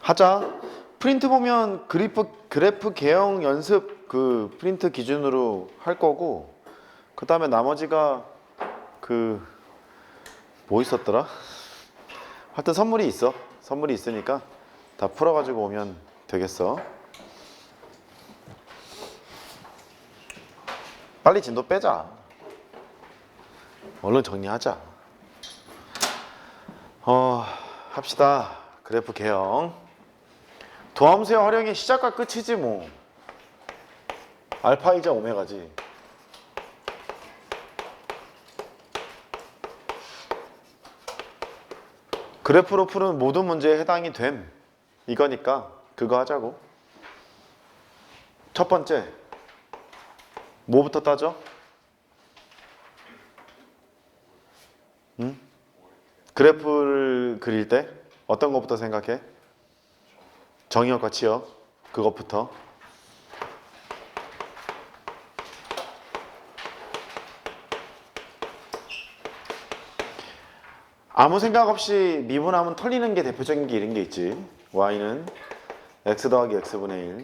하자. 프린트 보면 그래프 개형 연습 그 프린트 기준으로 할 거고, 그 다음에 나머지가 그 뭐 있었더라? 하여튼 선물이 있어. 선물이 있으니까 다 풀어가지고 오면 되겠어. 빨리 진도 빼자. 얼른 정리하자. 합시다. 그래프 개형. 도함수의 활용이 시작과 끝이지 뭐. 알파이자 오메가지. 그래프로 푸는 모든 문제에 해당이 됨. 이거니까 그거 하자고. 첫 번째, 뭐부터 따져? 응? 그래프를 그릴 때 어떤 것부터 생각해? 정의역과 치역, 그것부터. 아무 생각 없이 미분하면 털리는 게 대표적인 게 이런 게 있지. y는 x 더하기 x분의 1.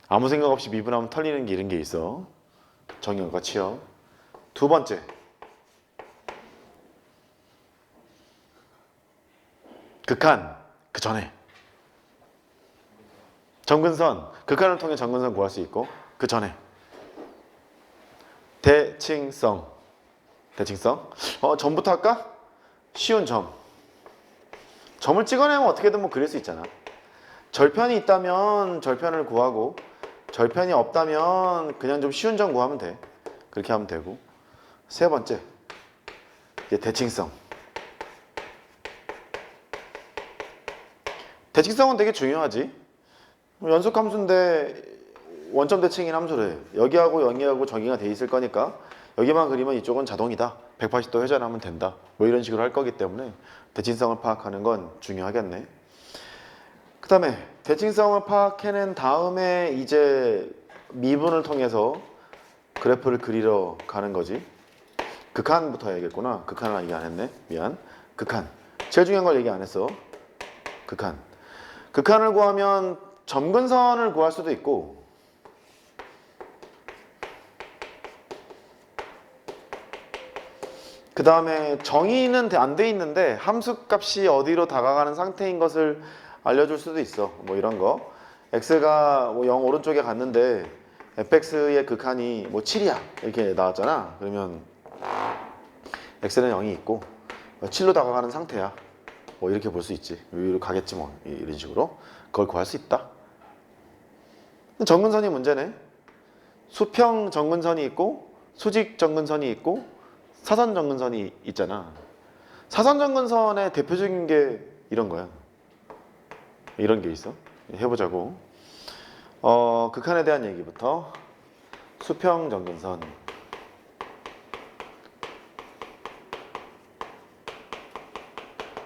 아무 생각 없이 미분하면 털리는 게 이런 게 있어. 정의역과 치역. 두 번째, 극한, 그 전에 정근선, 극한을 통해 정근선 구할 수 있고, 그 전에 대칭성. 점부터 할까? 쉬운 점. 점을 찍어내면 어떻게든 뭐 그릴 수 있잖아. 절편이 있다면 절편을 구하고, 절편이 없다면 그냥 좀 쉬운 점 구하면 돼. 그렇게 하면 되고. 세 번째, 이제 대칭성. 대칭성은 되게 중요하지. 연속함수인데 원점 대칭인 함수래. 여기하고 여기하고 정의가 돼 있을 거니까 여기만 그리면 이쪽은 자동이다. 180도 회전하면 된다. 뭐 이런 식으로 할 거기 때문에 대칭성을 파악하는 건 중요하겠네. 그 다음에 대칭성을 파악해낸 다음에 이제 미분을 통해서 그래프를 그리러 가는 거지. 극한부터 해야겠구나. 극한을 얘기 안 했네. 미안. 극한. 제일 중요한 걸 얘기 안 했어. 극한. 극한을 구하면 점근선을 구할 수도 있고, 그 다음에 정의는 안 돼 있는데 함수값이 어디로 다가가는 상태인 것을 알려줄 수도 있어. 뭐 이런 거. x가 뭐 0 오른쪽에 갔는데 fx의 극한이 뭐 7이야 이렇게 나왔잖아. 그러면 x는 0이 있고 7로 다가가는 상태야. 뭐 이렇게 볼 수 있지. 여기로 가겠지 뭐 이런 식으로. 그걸 구할 수 있다. 정근선이 문제네. 수평 정근선이 있고 수직 정근선이 있고 사선 정근선이 있잖아. 사선 정근선의 대표적인 게 이런 거야. 이런 게 있어. 해보자고. 극한에 대한 얘기부터. 수평 정근선.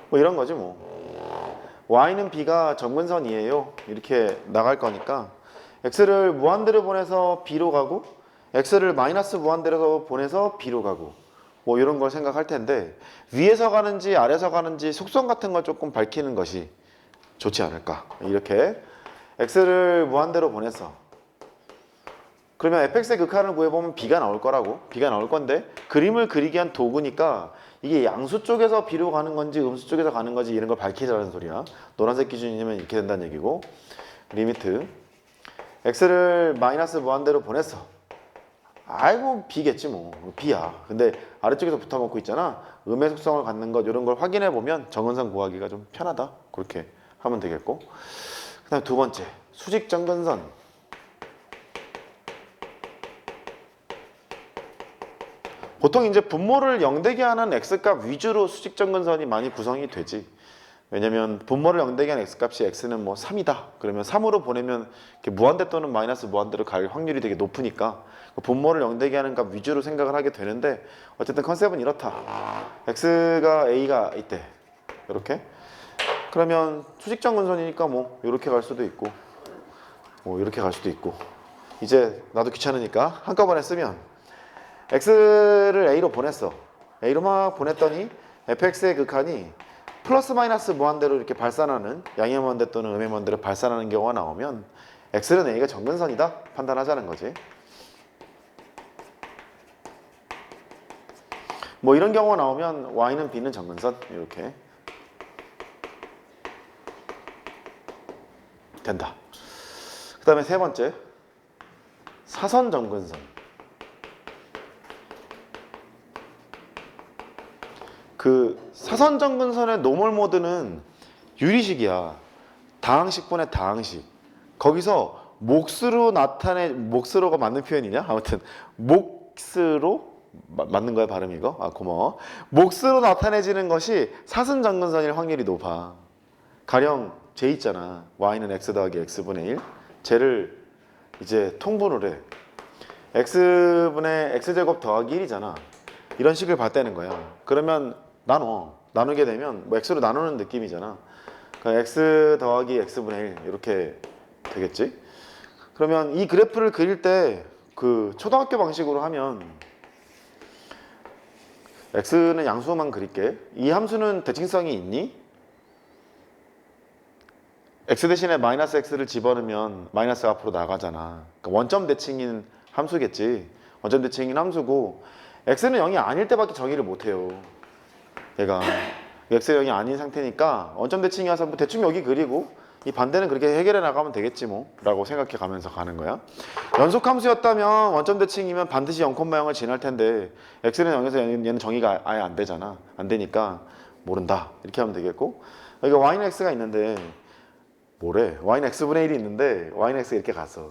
뭐 이런 거지 뭐. y는 b가 정근선이에요. 이렇게 나갈 거니까 x를 무한대로 보내서 b로 가고 x를 마이너스 무한대로 보내서 b로 가고 뭐 이런 걸 생각할 텐데, 위에서 가는지 아래에서 가는지 속성 같은 걸 조금 밝히는 것이 좋지 않을까. 이렇게 x를 무한대로 보내서 그러면 fx의 극한을 구해보면 b가 나올 거라고. b가 나올 건데 그림을 그리기 위한 도구니까 이게 양수 쪽에서 b로 가는 건지 음수 쪽에서 가는 건지 이런 걸 밝히자는 소리야. 노란색 기준이면 이렇게 된다는 얘기고. 리미트 x를 마이너스 무한대로 보냈어. 아이고 b겠지 뭐. b야. 근데 아래쪽에서 붙어먹고 있잖아. 음의 속성을 갖는 것 이런 걸 확인해 보면 정근선 구하기가 좀 편하다. 그렇게 하면 되겠고. 그 다음에 두 번째, 수직 정근선. 보통 이제 분모를 0되게 하는 x값 위주로 수직 정근선이 많이 구성이 되지. 왜냐면 분모를 0되게 하는 x값이 x는 뭐 3이다. 그러면 3으로 보내면 이렇게 무한대 또는 마이너스 무한대로 갈 확률이 되게 높으니까 분모를 0되게 하는 값 위주로 생각을 하게 되는데, 어쨌든 컨셉은 이렇다. x가 a가 있대. 이렇게. 그러면 수직 정근선이니까 뭐 이렇게 갈 수도 있고 뭐 이렇게 갈 수도 있고. 이제 나도 귀찮으니까 한꺼번에 쓰면 x를 a로 보냈어. a로 막 보냈더니 fx의 극한이 플러스 마이너스 무한대로 이렇게 발산하는 양의 무한대 또는 음의 무한대로 발산하는 경우가 나오면 x는 a가 정근선이다 판단하자는 거지. 뭐 이런 경우가 나오면 y는 b는 정근선 이렇게 된다. 그 다음에 세 번째 사선 정근선. 그 사선 정근선의 노멀 모드는 유리식이야. 다항식분의 다항식. 거기서 몫으로가 맞는 표현이냐? 아무튼 몫으로 맞는 거야 발음 이거? 아 고마워. 몫으로 나타내지는 것이 사선 정근선일 확률이 높아. 가령 j 있잖아. y는 x 더하기 x분의 1. 쟤를 이제 통분을 해. x분의 x제곱 더하기 1이잖아. 이런 식을 봤다는 거야. 그러면 나누게 되면 뭐 x로 나누는 느낌이잖아. 그러니까 x 더하기 x분의 1 이렇게 되겠지. 그러면 이 그래프를 그릴 때 그 초등학교 방식으로 하면 x는 양수만 그릴게. 이 함수는 대칭성이 있니? x 대신에 마이너스 x를 집어넣으면 마이너스가 앞으로 나가잖아. 그러니까 원점 대칭인 함수겠지. 원점 대칭인 함수고 x는 0이 아닐 때밖에 정의를 못해요. 얘가 x가 0이 아닌 상태니까 원점 대칭이어서 뭐 대충 여기 그리고 이 반대는 그렇게 해결해 나가면 되겠지 뭐 라고 생각해 가면서 가는 거야. 연속함수였다면 원점 대칭이면 반드시 0,0을 지날 텐데 x는 0에서 얘는 정의가 아예 안 되잖아. 안 되니까 모른다 이렇게 하면 되겠고, 여기가 y는 x가 있는데 뭐래? y는 x분의 1이 있는데 y는 x가 이렇게 갔어.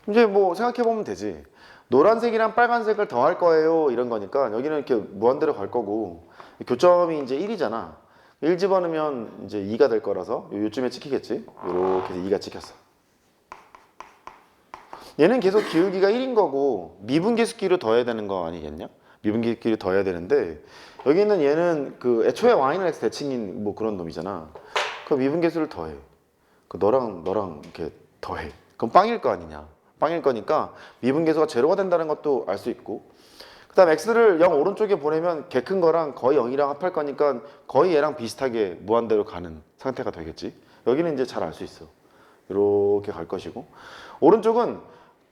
이제 뭐 생각해보면 되지. 노란색이랑 빨간색을 더할 거예요 이런 거니까 여기는 이렇게 무한대로 갈 거고, 교점이 이제 1이잖아 1 집어넣으면 이제 2가 될 거라서 요쯤에 찍히겠지. 이렇게 해서 2가 찍혔어. 얘는 계속 기울기가 1인 거고 미분계수끼리 더해야 되는 거 아니겠냐? 미분계수끼리 더해야 되는데 여기는 얘는 그 애초에 y는 x 대칭인 뭐 그런 놈이잖아. 그 미분계수를 더해. 그 너랑 이렇게 더해. 그럼 빵일 거 아니냐? 빵일 거니까 미분계수가 제로가 된다는 것도 알 수 있고, 그 다음 x를 0 오른쪽에 보내면 개 큰 거랑 거의 0이랑 합할 거니까 거의 얘랑 비슷하게 무한대로 가는 상태가 되겠지. 여기는 이제 잘 알 수 있어. 이렇게 갈 것이고, 오른쪽은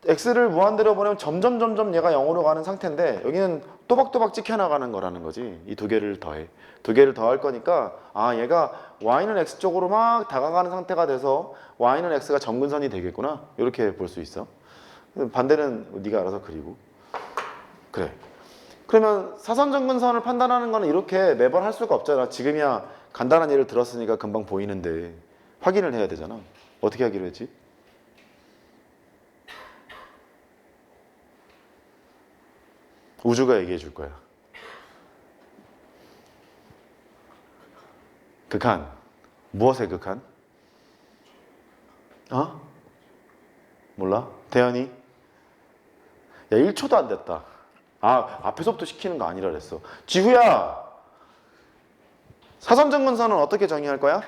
x를 무한대로 보내면 점점 얘가 0으로 가는 상태인데 여기는 또박또박 찍혀나가는 거라는 거지. 이 두 개를 더해. 두 개를 더할 거니까 아 얘가 y는 x 쪽으로 막 다가가는 상태가 돼서 y는 x가 정근선이 되겠구나 이렇게 볼 수 있어. 반대는 네가 알아서 그리고. 그래. 그러면 사선정근선을 판단하는 거는 이렇게 매번 할 수가 없잖아. 지금이야 간단한 예를 들었으니까 금방 보이는데 확인을 해야 되잖아. 어떻게 하기로 했지? 우주가 얘기해 줄 거야. 극한. 무엇의 극한? 어? 몰라? 대현이? 야 1초도 안 됐다. 아 앞에서부터 시키는 거 아니라 그랬어. 지후야! 사선정근선은 어떻게 정의할 거야?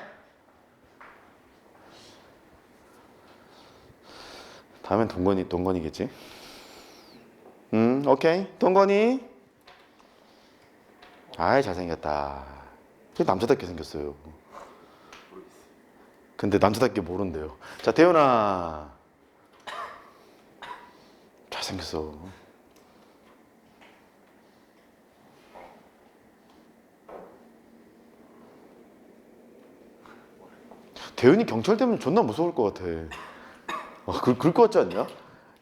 다음엔 동건이겠지. 오케이. 동건이. 아이 잘생겼다. 남자답게 생겼어요. 근데 남자답게 모른대요. 자 대현아. 잘생겼어. 대현이 경찰 되면 존나 무서울 것 같아. 그럴 것 같지 않냐?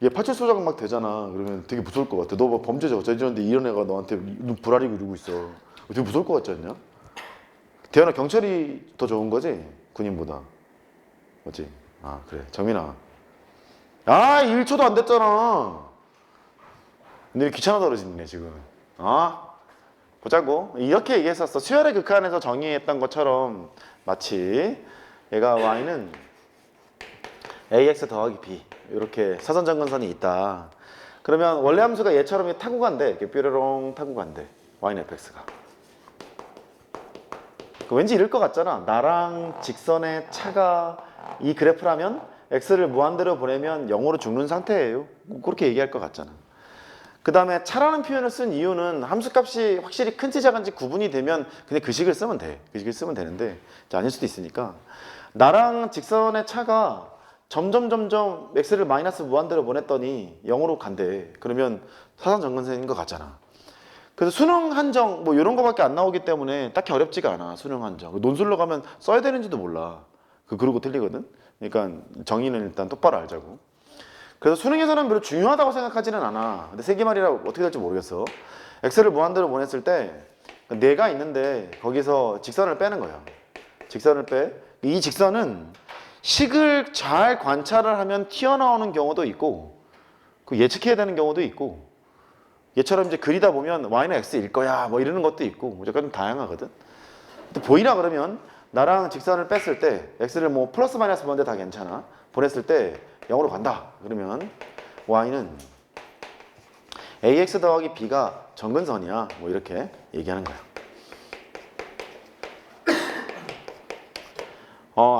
얘 파출소장 막 되잖아. 그러면 되게 무서울 것 같아. 너 뭐 범죄자 어쩌는데 이런 애가 너한테 눈 부라리고 이러고 있어. 되게 무서울 것 같지 않냐? 대현아 경찰이 더 좋은 거지? 군인보다. 맞지? 아 그래. 정민아. 아 1초도 안 됐잖아. 근데 귀찮아서 그러시네 지금. 보자고. 이렇게 얘기했었어. 수열의 극한에서 정의했던 것처럼 마치 얘가 y는 ax 더하기 b 이렇게 사선정근선이 있다. 그러면 원래 함수가 얘처럼 타고 간대. 이렇게 뾰로롱 타고 간대. y는 fx가. 왠지 이럴 것 같잖아. 나랑 직선의 차가 이 그래프라면 x를 무한대로 보내면 0으로 죽는 상태예요. 그렇게 얘기할 것 같잖아. 그 다음에 차라는 표현을 쓴 이유는 함수값이 확실히 큰지 작은지 구분이 되면 그냥 그 식을 쓰면 돼. 그 식을 쓰면 되는데 아닐 수도 있으니까 나랑 직선의 차가 점점 x를 마이너스 무한대로 보냈더니 0으로 간대. 그러면 사선점근선인 것 같잖아. 그래서 수능 한정 뭐 이런 거밖에 안 나오기 때문에 딱히 어렵지가 않아. 수능 한정. 논술로 가면 써야 되는지도 몰라. 그러고 틀리거든. 그러니까 정의는 일단 똑바로 알자고. 그래서 수능에서는 별로 중요하다고 생각하지는 않아. 근데 세기말이라 어떻게 될지 모르겠어. x를 무한대로 보냈을 때 내가 있는데 거기서 직선을 빼는 거야. 직선을 빼. 이 직선은 식을 잘 관찰을 하면 튀어나오는 경우도 있고 그 예측해야 되는 경우도 있고 얘처럼 이제 그리다 보면 y는 x일 거야 뭐 이러는 것도 있고 무조건 다양하거든. 또 보이라 그러면 나랑 직선을 뺐을 때 x를 뭐 플러스 마이너스 뭔데 다 괜찮아. 보냈을 때 0으로 간다. 그러면 y는 ax 더하기 b가 점근선이야. 뭐 이렇게 얘기하는 거야.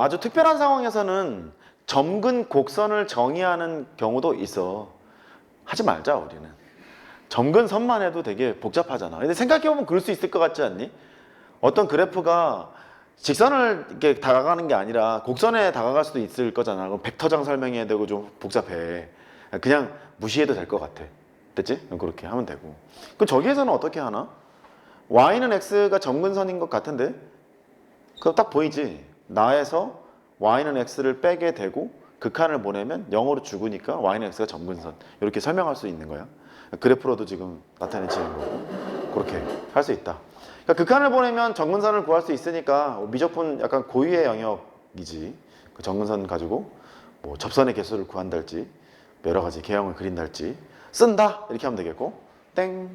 아주 특별한 상황에서는 점근 곡선을 정의하는 경우도 있어. 하지 말자 우리는. 점근선만 해도 되게 복잡하잖아. 근데 생각해보면 그럴 수 있을 것 같지 않니? 어떤 그래프가 직선을 이렇게 다가가는 게 아니라 곡선에 다가갈 수도 있을 거잖아. 그럼 벡터장 설명해야 되고 좀 복잡해. 그냥 무시해도 될 것 같아. 됐지? 그렇게 하면 되고. 그 저기에서는 어떻게 하나? y는 x가 점근선인 것 같은데? 그거 딱 보이지? 나에서 y는 x를 빼게 되고 극한을 보내면 0으로 죽으니까 y는 x가 점근선. 이렇게 설명할 수 있는 거야. 그래프로도 지금 나타내지는 거고. 그렇게 할 수 있다. 그러니까 극한을 보내면 점근선을 구할 수 있으니까 미적분 약간 고유의 영역이지. 그 점근선 가지고 뭐 접선의 개수를 구한달지 여러 가지 개형을 그린달지 쓴다 이렇게 하면 되겠고 땡.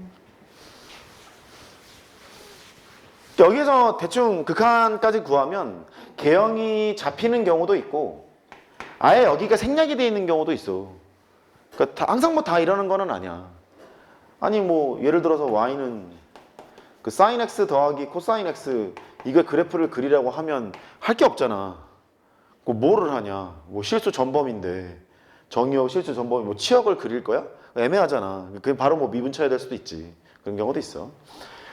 여기서 대충 극한까지 구하면 개형이 잡히는 경우도 있고 아예 여기가 생략이 되어 있는 경우도 있어. 그러니까 항상 뭐 다 이러는 거는 아니야. 아니 뭐 예를 들어서 y는 그 sin x 더하기 코사인 x 이거 그래프를 그리라고 하면 할 게 없잖아. 그 뭐를 하냐? 뭐 실수 전범인데 정의역 실수 전범이 뭐 치역을 그릴 거야? 애매하잖아. 그 바로 뭐 미분 쳐야 될 수도 있지. 그런 경우도 있어.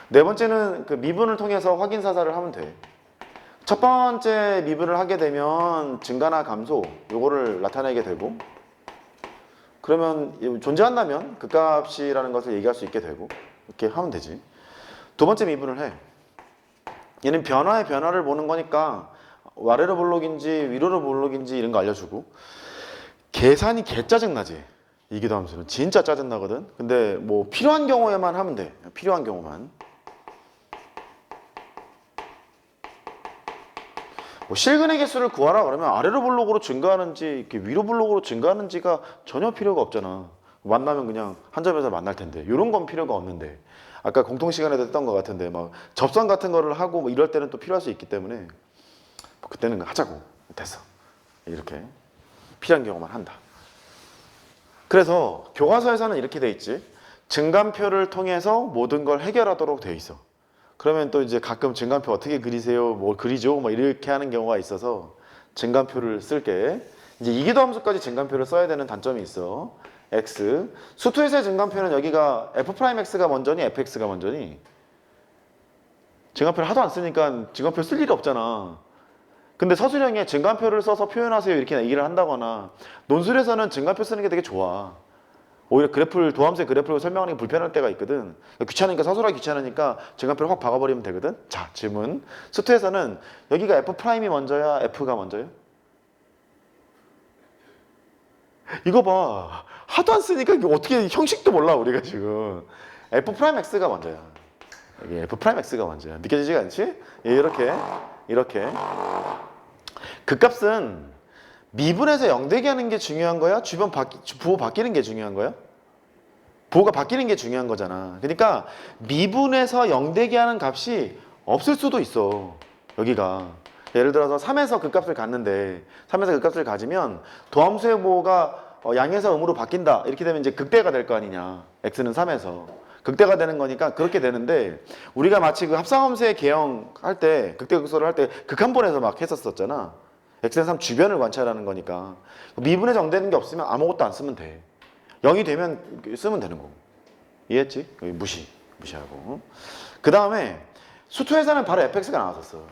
네 번째는 그 미분을 통해서 확인 사살을 하면 돼. 첫 번째 미분을 하게 되면 증가나 감소 요거를 나타내게 되고 그러면 존재한다면 극값이라는 것을 얘기할 수 있게 되고 이렇게 하면 되지. 두 번째 미분을 해. 얘는 변화의 변화를 보는 거니까 아래로 볼록인지 위로 볼록인지 이런 거 알려주고 계산이 개 짜증나지. 이기도 함수는 진짜 짜증나거든. 근데 뭐 필요한 경우에만 하면 돼. 필요한 경우만. 뭐 실근의 개수를 구하라 그러면 아래로 볼록으로 증가하는지 이렇게 위로 볼록으로 증가하는지가 전혀 필요가 없잖아. 만나면 그냥 한 점에서 만날 텐데 이런 건 필요가 없는데 아까 공통 시간에도 했던 것 같은데 막 접선 같은 거를 하고 뭐 이럴 때는 또 필요할 수 있기 때문에 뭐 그때는 하자고 됐어. 이렇게 필요한 경우만 한다. 그래서 교과서에서는 이렇게 돼 있지. 증간표를 통해서 모든 걸 해결하도록 돼 있어. 그러면 또 이제 가끔 증간표 어떻게 그리세요? 뭐 그리죠? 뭐 이렇게 하는 경우가 있어서 증간표를 쓸게. 이제 이기도 함수까지 증간표를 써야 되는 단점이 있어. x. 수투에서의 증간표는 여기가 f'x가 먼저니 fx가 먼저니? 증간표를 하도 안 쓰니까 증간표 쓸 일이 없잖아. 근데 서술형에 증간표를 써서 표현하세요 이렇게 얘기를 한다거나 논술에서는 증간표 쓰는 게 되게 좋아. 오히려 그래프를 도함수의 그래프를 설명하는 게 불편할 때가 있거든. 귀찮으니까 서술하기 귀찮으니까 증간표를 확 박아버리면 되거든. 자 질문. 수투에서는 여기가 f'이 먼저야 f가 먼저야? 이거 봐. 하도 안 쓰니까 이게 어떻게 형식도 몰라 우리가 지금. f'x가 먼저야. 여기 f'x가 먼저야. 느껴지지가 않지? 이렇게 극값은 미분에서 0되게 하는 게 중요한 거야? 부호 바뀌는 게 중요한 거야? 부호가 바뀌는 게 중요한 거잖아. 그러니까 미분에서 0되게 하는 값이 없을 수도 있어. 여기가 예를 들어서 3에서 극값을 갖는데 3에서 극값을 가지면 도함수의 부호가 양에서 음으로 바뀐다 이렇게 되면 이제 극대가 될 거 아니냐. x는 3에서 극대가 되는 거니까 그렇게 되는데 우리가 마치 그 합성함수의 개형할 때 극대 극소를 할 때 극한본에서 막 했었잖아. x는 3 주변을 관찰하는 거니까 미분에 정되는 게 없으면 아무것도 안 쓰면 돼. 0이 되면 쓰면 되는 거고. 이해했지? 여기 무시하고. 그 다음에 수투에서는 바로 fx가 나왔었어.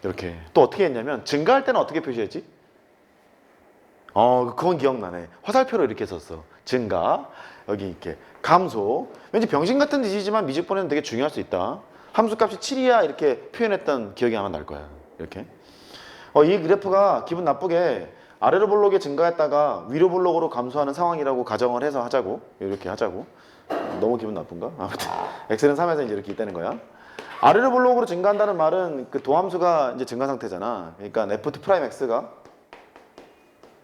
이렇게. 또 어떻게 했냐면 증가할 때는 어떻게 표시했지? 그건 기억나네. 화살표로 이렇게 썼어. 증가. 여기 이렇게. 감소. 왠지 병신 같은 짓이지만 미적분에는 되게 중요할 수 있다. 함수값이 7이야 이렇게 표현했던 기억이 아마 날 거야. 이렇게. 이 그래프가 기분 나쁘게 아래로 볼록에 증가했다가 위로 볼록으로 감소하는 상황이라고 가정을 해서 하자고. 이렇게 하자고. 너무 기분 나쁜가? 아무튼 x는 3에서 이제 이렇게 있다는 거야. 아래로 볼록으로 증가한다는 말은 그 도함수가 이제 증가 상태잖아. 그러니까 f2 프라임 x가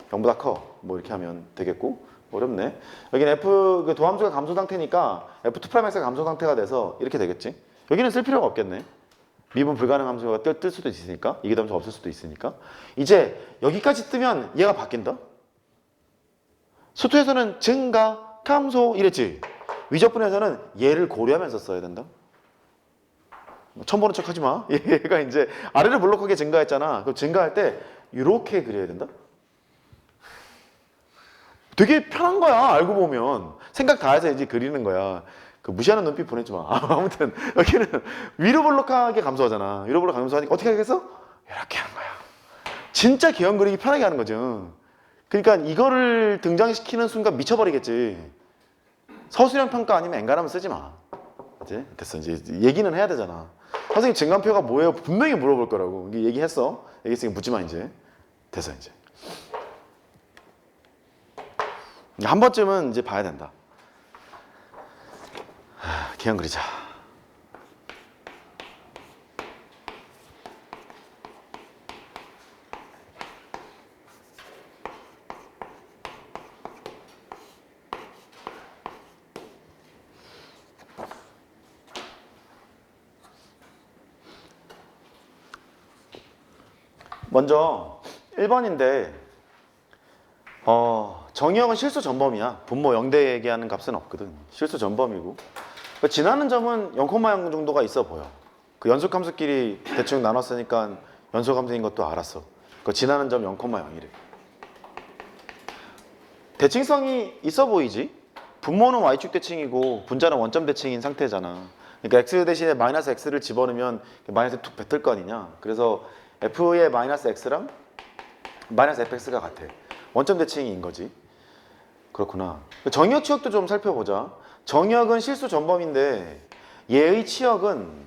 0보다 커. 뭐 이렇게 하면 되겠고. 어렵네. 여기는 f 그 도함수가 감소 상태니까 f2 프라임 x가 감소 상태가 돼서 이렇게 되겠지. 여기는 쓸 필요가 없겠네. 미분 불가능 함수가 뜰 수도 있으니까. 이기담수 없을 수도 있으니까. 이제 여기까지 뜨면 얘가 바뀐다. 수투에서는 증가, 감소 이랬지. 위적분에서는 얘를 고려하면서 써야 된다. 처음 보는 척 하지 마. 얘가 이제 아래를 볼록하게 증가했잖아. 그럼 증가할 때 이렇게 그려야 된다. 되게 편한 거야. 알고 보면. 생각 다 해서 이제 그리는 거야. 그 무시하는 눈빛 보내지 마. 아무튼 여기는 위로 볼록하게 감소하잖아. 위로 볼록 감소하니까 어떻게 하겠어? 이렇게 하는 거야. 진짜 기억 그리기 편하게 하는 거죠. 그러니까 이거를 등장시키는 순간 미쳐버리겠지. 서술형 평가 아니면 엔간하면 쓰지 마. 이제 됐어. 이제 얘기는 해야 되잖아. 선생님 증간표가 뭐예요? 분명히 물어볼 거라고. 얘기했어. 얘기했으니까 묻지 마 이제. 됐어 이제. 한 번쯤은 이제 봐야 된다. 기억 그리자. 먼저 1번인데 정의역은 실수 전범이야. 분모 0대 얘기하는 값은 없거든. 실수 전범이고 지나는 점은 0,0 정도가 있어 보여. 그 연속함수끼리 대충 나눴으니까 연속함수인 것도 알았어. 그 지나는 점 0,0이래. 대칭성이 있어 보이지? 분모는 y축 대칭이고 분자는 원점 대칭인 상태잖아. 그러니까 x 대신에 마이너스 x를 집어넣으면 마이너스 툭 뱉을 거 아니냐. 그래서 f의 마이너스 x랑 마이너스 fx가 같아. 원점 대칭인 거지. 그렇구나. 정의역 치역도 좀 살펴보자. 정의역은 실수 전범인데 얘의 치역은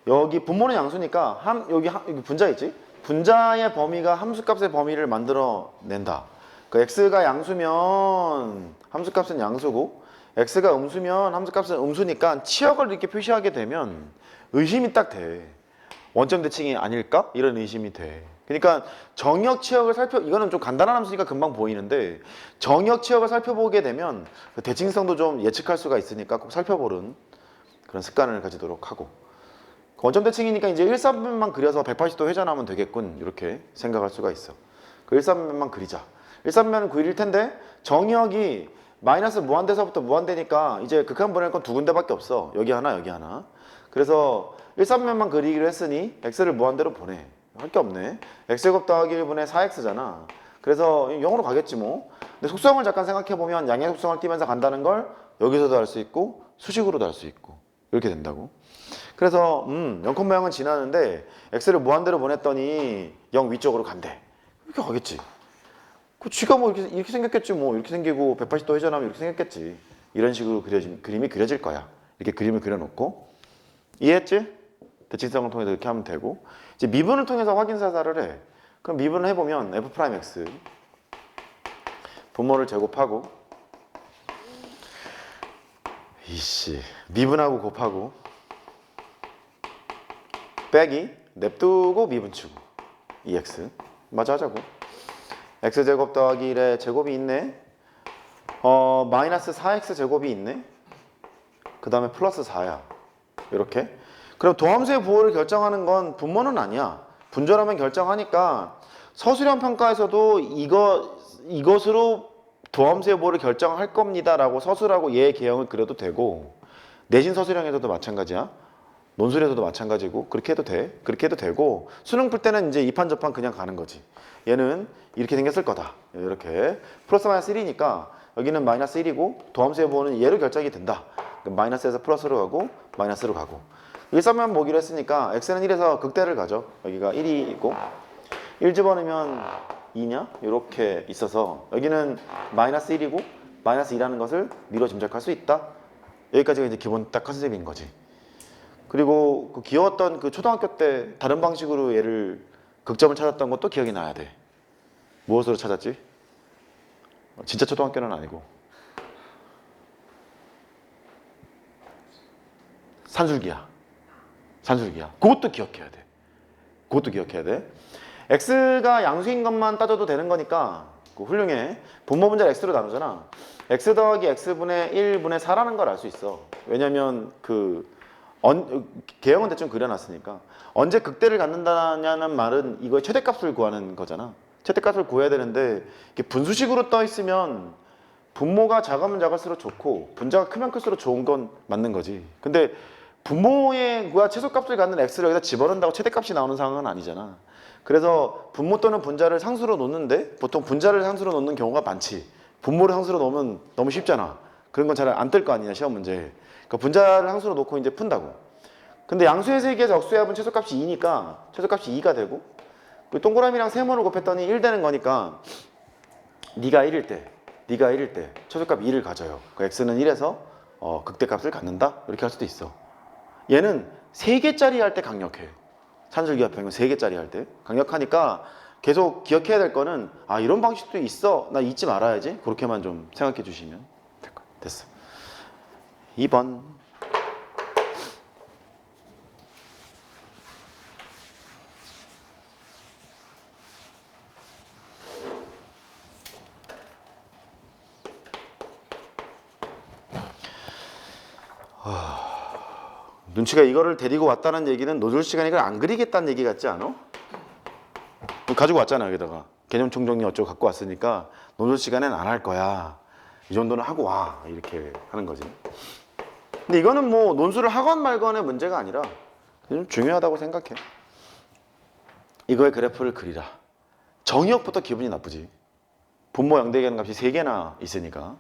여기 분모는 양수니까 여기 분자 있지? 분자의 범위가 함수값의 범위를 만들어 낸다. 그 x가 양수면 함수값은 양수고 x가 음수면 함수값은 음수니까 치역을 이렇게 표시하게 되면 의심이 딱 돼. 원점 대칭이 아닐까? 이런 의심이 돼. 그러니까 정역 치역을 이거는 좀 간단한 함수니까 금방 보이는데 정역 치역을 살펴보게 되면 대칭성도 좀 예측할 수가 있으니까 꼭 살펴보는 그런 습관을 가지도록 하고 원점 대칭이니까 이제 1사분면만 그려서 180도 회전하면 되겠군 이렇게 생각할 수가 있어. 그 1사분면만 그리자. 1사분면은 9일일 텐데 정역이 마이너스 무한대서부터 무한대니까 이제 극한 보낼 건 두 군데밖에 없어. 여기 하나 여기 하나. 그래서 1사분면만 그리기로 했으니 x를 무한대로 보내. 할 게 없네. x제곱 더하기 1분의 4x잖아. 그래서 0으로 가겠지 뭐. 근데 속성을 잠깐 생각해보면 양의 속성을 띄면서 간다는 걸 여기서도 할 수 있고 수식으로도 할 수 있고 이렇게 된다고. 그래서 0,0은 지나는데 x를 무한대로 보냈더니 0 위쪽으로 간대. 이렇게 가겠지. 그 쥐가 뭐 이렇게 생겼겠지 뭐. 이렇게 생기고 180도 회전하면 이렇게 생겼겠지. 이런 식으로 그림이 그려질 거야. 이렇게 그림을 그려놓고. 이해했지? 대칭성을 통해서 이렇게 하면 되고 이제 미분을 통해서 확인 사살을 해. 그럼 미분을 해보면 f'x 분모를 제곱하고 미분하고 곱하고 빼기 냅두고 미분 치고 2x 마저 하자고. x제곱 더하기 1의 제곱이 있네. 마이너스 4x 제곱이 있네. 그 다음에 플러스 4야. 이렇게. 그럼 도함수의 부호를 결정하는 건 분모는 아니야. 분절하면 결정하니까 서술형 평가에서도 이것으로 도함수의 부호를 결정할 겁니다 라고 서술하고 얘의 개형을 그려도 되고 내신 서술형에서도 마찬가지야. 논술에서도 마찬가지고 그렇게 해도 돼. 그렇게 해도 되고 수능 풀 때는 이제 이판저판 그냥 가는 거지. 얘는 이렇게 생겼을 거다. 이렇게 플러스 마이너스 1이니까 여기는 마이너스 1이고 도함수의 부호는 얘로 결정이 된다. 마이너스에서 플러스로 가고 마이너스로 가고. 일사면 보기로 했으니까 x는 1에서 극대를 가죠. 여기가 1이고 1 집어넣으면 2냐? 이렇게 있어서 여기는 마이너스 1이고 마이너스 2라는 것을 미로 짐작할 수 있다. 여기까지가 이제 기본 딱 컨셉인 거지. 그리고 그 귀여웠던 그 초등학교 때 다른 방식으로 얘를 극점을 찾았던 것도 기억이 나야 돼. 무엇으로 찾았지? 진짜 초등학교는 아니고 산술기야. 산술기야. 그것도 기억해야 돼. 그것도 기억해야 돼. x가 양수인 것만 따져도 되는 거니까 훌륭해. 분모 분자를 x로 나누잖아. x 더하기 x분의 1분의 4라는 걸 알 수 있어. 왜냐면 개형은 대충 그려놨으니까. 언제 극대를 갖는다냐는 말은 이거의 최대값을 구하는 거잖아. 최대값을 구해야 되는데 이게 분수식으로 떠 있으면 분모가 작으면 작을수록 좋고 분자가 크면 클수록 좋은 건 맞는 거지. 근데 분모의 최소값을 갖는 x를 여기다 집어넣는다고 최대값이 나오는 상황은 아니잖아. 그래서 분모 또는 분자를 상수로 놓는데 보통 분자를 상수로 놓는 경우가 많지. 분모를 상수로 놓으면 너무 쉽잖아. 그런 건 잘 안 뜰 거 아니냐 시험 문제. 그러니까 분자를 상수로 놓고 이제 푼다고. 근데 양수의 세기에서 억수의 합은 최소값이 2니까 최소값이 2가 되고 동그라미랑 세모를 곱했더니 1 되는 거니까 네가 1일 때 최소값 2를 가져요. 그 x는 1에서 극대값을 갖는다? 이렇게 할 수도 있어. 얘는 3개짜리 할 때 강력해. 산술기압형은 3개짜리 할 때 강력하니까 계속 기억해야 될 거는 이런 방식도 있어. 나 잊지 말아야지. 그렇게만 좀 생각해 주시면 될 거야. 됐어. 2번. 눈치가 이거를 데리고 왔다는 얘기는 노즐 시간에 이걸 안 그리겠다는 얘기 같지 않아? 가지고 왔잖아. 여기다가 개념 총정리 어쩌고 갖고 왔으니까 노즐 시간엔 안 할 거야. 이 정도는 하고 와. 이렇게 하는 거지. 근데 이거는 뭐 논술을 하건 말건의 문제가 아니라 좀 중요하다고 생각해. 이거의 그래프를 그리라. 정의역부터 기분이 나쁘지. 분모 영대기하는 값이 3개나 있으니까.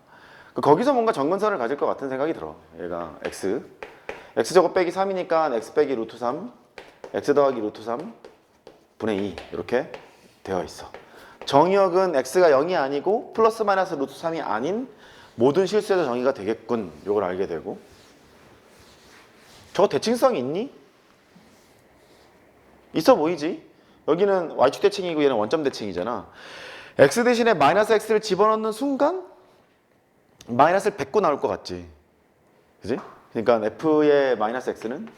거기서 뭔가 정근선을 가질 것 같은 생각이 들어. 얘가 x제곱 빼기 3이니까 x 빼기 루트 3, x 더하기 루트 3 분의 2 이렇게 되어 있어. 정의역은 x가 0이 아니고 플러스 마이너스 루트 3이 아닌 모든 실수에서 정의가 되겠군. 이걸 알게 되고. 저거 대칭성이 있니? 있어 보이지? 여기는 y축 대칭이고 얘는 원점 대칭이잖아. x 대신에 마이너스 x를 집어넣는 순간 마이너스를 뱉고 나올 것 같지. 그지? 그러니까 f의 마이너스 x는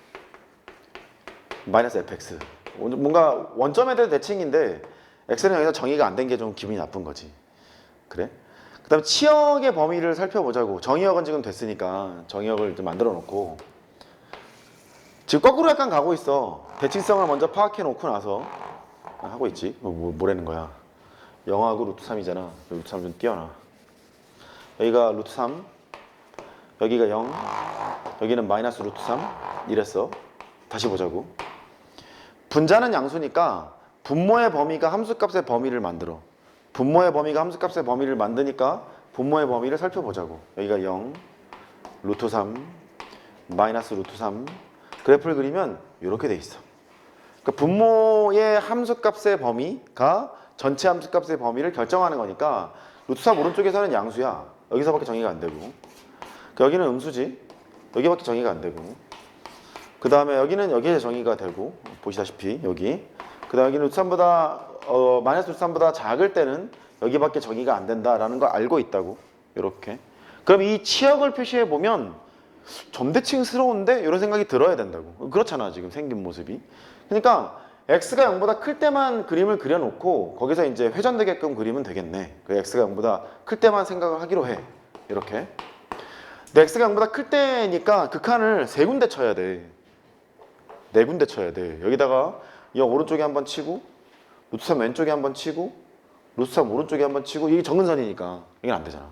마이너스 fx. 뭔가 원점에 대한 대칭인데 x는 여기서 정의가 안 된 게 좀 기분이 나쁜 거지. 그래? 그 다음에 치역의 범위를 살펴보자고. 정의역은 지금 됐으니까 정의역을 좀 만들어 놓고 지금 거꾸로 약간 가고 있어. 대칭성을 먼저 파악해 놓고 나서 하고 있지. 뭐라는 거야. 0하고 루트 3이잖아. 루트 3 좀 띄워놔. 여기가 루트 3, 여기가 0, 여기는 마이너스 루트 3 이랬어. 다시 보자고. 분자는 양수니까 분모의 범위가 함수값의 범위를 만들어. 분모의 범위가 함수값의 범위를 만드니까 분모의 범위를 살펴보자고. 여기가 0, 루트 3, 마이너스 루트 3 그래프를 그리면 이렇게 돼 있어. 그러니까 분모의 함수값의 범위가 전체 함수값의 범위를 결정하는 거니까 루트 3 오른쪽에서는 양수야. 여기서밖에 정의가 안 되고 여기는 음수지. 여기밖에 정의가 안 되고 그 다음에 여기는 여기에 정의가 되고 보시다시피 여기 그 다음에 여기는 루트 3보다 마이너스 루트 3보다 작을 때는 여기밖에 정의가 안 된다라는 걸 알고 있다고. 이렇게. 그럼 이 치역을 표시해 보면 점대칭스러운데 이런 생각이 들어야 된다고. 그렇잖아 지금 생긴 모습이. 그러니까 x가 0보다 클 때만 그림을 그려놓고 거기서 이제 회전되게끔 그리면 되겠네. 그 x가 0보다 클 때만 생각을 하기로 해. 이렇게. 근데 x가 0보다 클 때니까 극한을 3군데 쳐야 돼. 4군데 쳐야 돼. 여기다가 이 오른쪽에 한번 치고 루트 3 왼쪽에 한번 치고 루트 3 오른쪽에 한번 치고 이게 정근선이니까 이게 안 되잖아.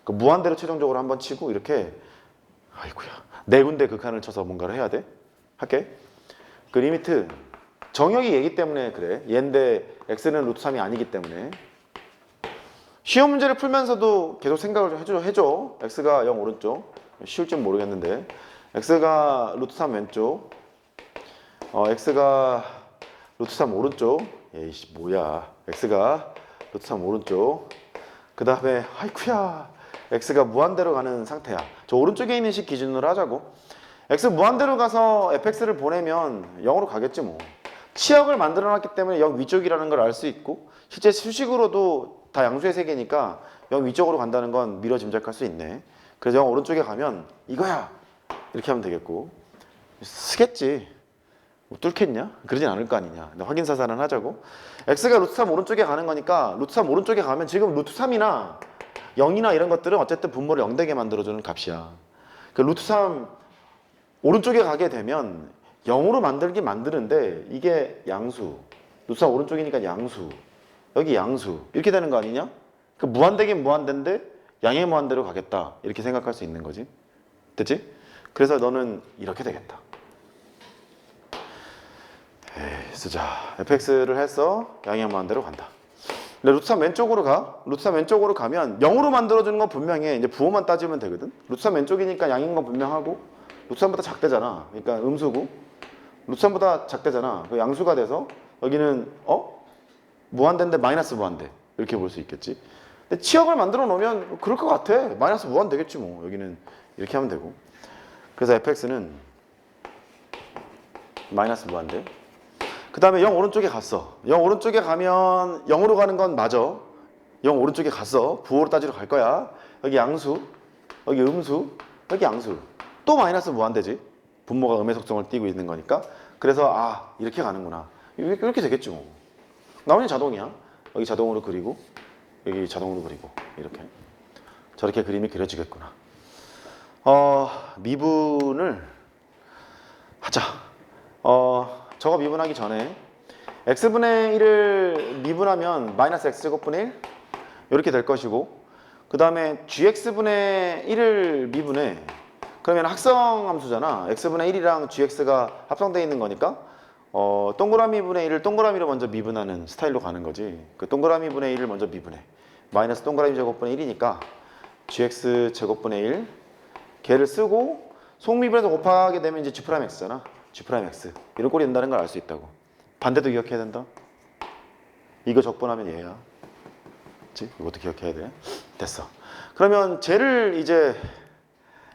그러니까 무한대로 최종적으로 한번 치고 이렇게 아이고야 4군데 극한을 쳐서 뭔가를 해야 돼. 할게. 그 리미트 정역이 얘기 때문에 그래. 얘인데 x는 루트 3이 아니기 때문에 쉬운 문제를 풀면서도 계속 생각을 좀 해줘. x가 0 오른쪽. 쉬울지 모르겠는데. x가 루트 3 왼쪽. x가 루트 3 오른쪽. 에이씨, 뭐야. x가 루트 3 오른쪽. 그 다음에, 아이쿠야. x가 무한대로 가는 상태야. 저 오른쪽에 있는 식 기준으로 하자고. x 무한대로 가서 fx를 보내면 0으로 가겠지 뭐. 치역을 만들어 놨기 때문에 0 위쪽이라는 걸 알 수 있고, 실제 수식으로도 다 양수의 세계니까 0 위쪽으로 간다는 건 미뤄 짐작할 수 있네. 그래서 0 오른쪽에 가면 이거야! 이렇게 하면 되겠고. 쓰겠지. 뭐 뚫겠냐? 그러진 않을 거 아니냐. 근데 확인 사살은 하자고. x가 루트 3 오른쪽에 가는 거니까 루트 3 오른쪽에 가면 지금 루트 3이나 0이나 이런 것들은 어쨌든 분모를 0되게 만들어주는 값이야. 그 루트 3 오른쪽에 가게 되면 0으로 만드는데 이게 양수. 루트 3 오른쪽이니까 양수. 여기 양수. 이렇게 되는 거 아니냐? 그 무한대긴 무한대인데 양의 무한대로 가겠다. 이렇게 생각할 수 있는 거지. 됐지? 그래서 너는 이렇게 되겠다. 쓰자. fx를 해서 양의 무한대로 간다. 근데 루트 3 왼쪽으로 가. 루트 3 왼쪽으로 가면 0으로 만들어주는 건 분명해. 이제 부호만 따지면 되거든. 루트 3 왼쪽이니까 양인 건 분명하고 루트 3보다 작대잖아. 그러니까 음수고 루트 3보다 작대잖아. 그 양수가 돼서 여기는 무한대인데 마이너스 무한대 이렇게 볼 수 있겠지. 근데 치역을 만들어 놓으면 그럴 것 같아. 마이너스 무한대겠지 뭐. 여기는 이렇게 하면 되고. 그래서 fx는 마이너스 무한대. 그 다음에 0 오른쪽에 갔어. 0 오른쪽에 가면 0으로 가는 건 맞아. 0 오른쪽에 갔어. 부호로 따지러 갈 거야. 여기 양수, 여기 음수, 여기 양수. 또 마이너스 무한대지. 분모가 음의 속성을 띠고 있는 거니까. 그래서 이렇게 가는구나. 이렇게 되겠지 뭐. 나머지는 자동이야. 여기 자동으로 그리고 여기 자동으로 그리고 이렇게. 저렇게 그림이 그려지겠구나. 미분을 하자. 저거 미분하기 전에 x분의 1을 미분하면 마이너스 x제곱분의 1 이렇게 될 것이고, 그 다음에 gx분의 1을 미분해. 그러면 합성함수잖아. x분의 1이랑 gx가 합성되어 있는 거니까 동그라미 분의 1을 동그라미로 먼저 미분하는 스타일로 가는 거지. 그 동그라미 분의 1을 먼저 미분해. 마이너스 동그라미 제곱분의 1이니까 gx 제곱분의 1 걔를 쓰고 속미분해서 곱하게 되면 이제 g'x잖아. g'x 이런 꼴이 된다는 걸 알 수 있다고. 반대도 기억해야 된다. 이거 적분하면 얘야. 그치? 이것도 기억해야 돼. 됐어. 그러면 쟤를 이제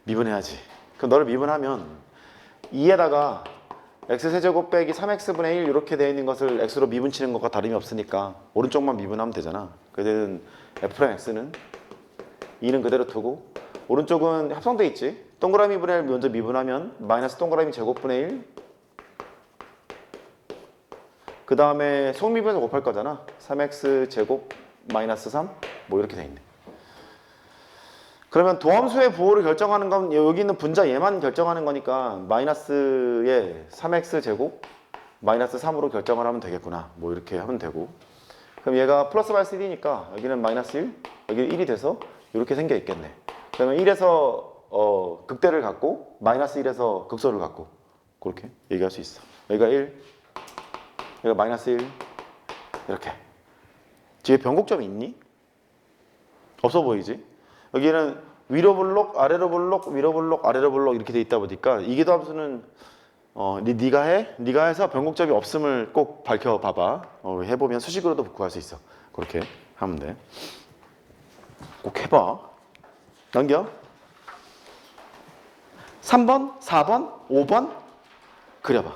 미분해야지. 그럼 너를 미분하면 2에다가 x세제곱 빼기 3x분의 1 이렇게 되어 있는 것을 x로 미분치는 것과 다름이 없으니까 오른쪽만 미분하면 되잖아. 그래서 f'x는 2는 그대로 두고 오른쪽은 합성돼 있지. 동그라미 분의 1 먼저 미분하면 마이너스 동그라미 제곱분의 1 그 다음에 속미분해서 곱할 거잖아. 3x 제곱 마이너스 3 뭐 이렇게 돼 있네. 그러면 도함수의 부호를 결정하는 건 여기 있는 분자 얘만 결정하는 거니까 마이너스의 3x 제곱 마이너스 3으로 결정을 하면 되겠구나. 뭐 이렇게 하면 되고, 그럼 얘가 플러스 마이너스 1이니까 여기는 마이너스 1 여기 1이 돼서 이렇게 생겨 있겠네. 그러면 1에서 극대를 갖고 마이너스 1에서 극소를 갖고 그렇게 얘기할 수 있어. 여기가 1 여기가 마이너스 1 이렇게. 뒤에 변곡점이 있니? 없어 보이지? 여기는 위로 블록, 아래로 블록, 위로 블록, 아래로 블록 이렇게 돼 있다 보니까 이기도 함수는 네가 해? 네가 해서 변곡점이 없음을 꼭 밝혀봐봐. 해보면 수식으로도 구할 수 있어. 그렇게 하면 돼. 꼭 해봐. 넘겨. 3번, 4번, 5번 그려봐.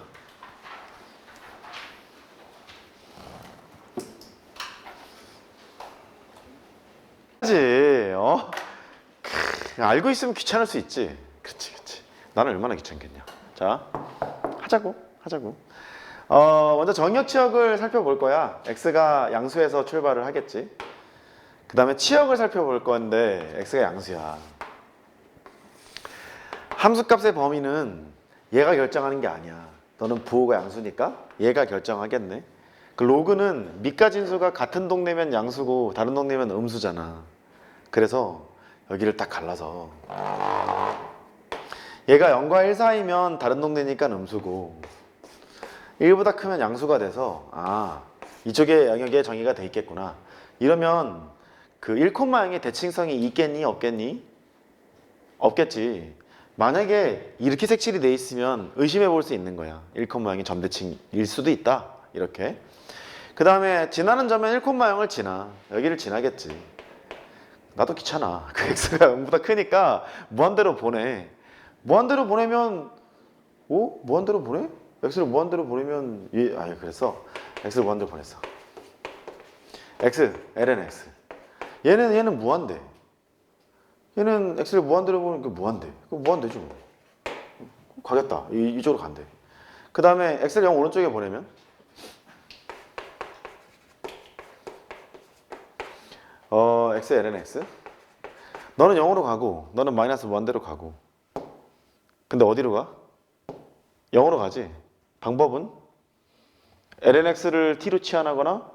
하지. 알고 있으면 귀찮을 수 있지. 그렇지. 나는 얼마나 귀찮겠냐. 자, 하자고. 먼저 정역 치역을 살펴볼 거야. x가 양수에서 출발을 하겠지. 그 다음에 치역을 살펴볼 건데 x가 양수야. 함수값의 범위는 얘가 결정하는 게 아니야. 너는 부호가 양수니까 얘가 결정하겠네. 그 로그는 밑과 진수가 같은 동네면 양수고 다른 동네면 음수잖아. 그래서 여기를 딱 갈라서 얘가 0과 1 사이면 다른 동네니까 음수고 1보다 크면 양수가 돼서 이쪽에 영역에 정의가 돼 있겠구나. 이러면 그 1,0의 대칭성이 있겠니 없겠니? 없겠지. 만약에 이렇게 색칠이 돼 있으면 의심해 볼 수 있는 거야. 1,0이 점대칭일 수도 있다. 이렇게. 그 다음에 지나는 점은 1,0을 지나. 여기를 지나겠지. 나도 귀찮아. 그 x가 0보다 크니까 무한대로 보내. 무한대로 보내면 무한대로 보내? x를 무한대로 보내면 그랬어. x를 무한대로 보냈어. x, ln x. 얘는 무한대. 얘는 x를 무한대로 보니까 무한대. 그럼 무한대죠. 뭐. 가겠다. 이쪽으로 간대. 그 다음에 x를 0 오른쪽에 보내면 x ln x. 너는 0으로 가고 너는 마이너스 무한대로 가고. 근데 어디로 가? 0으로 가지. 방법은 ln x를 t로 치환하거나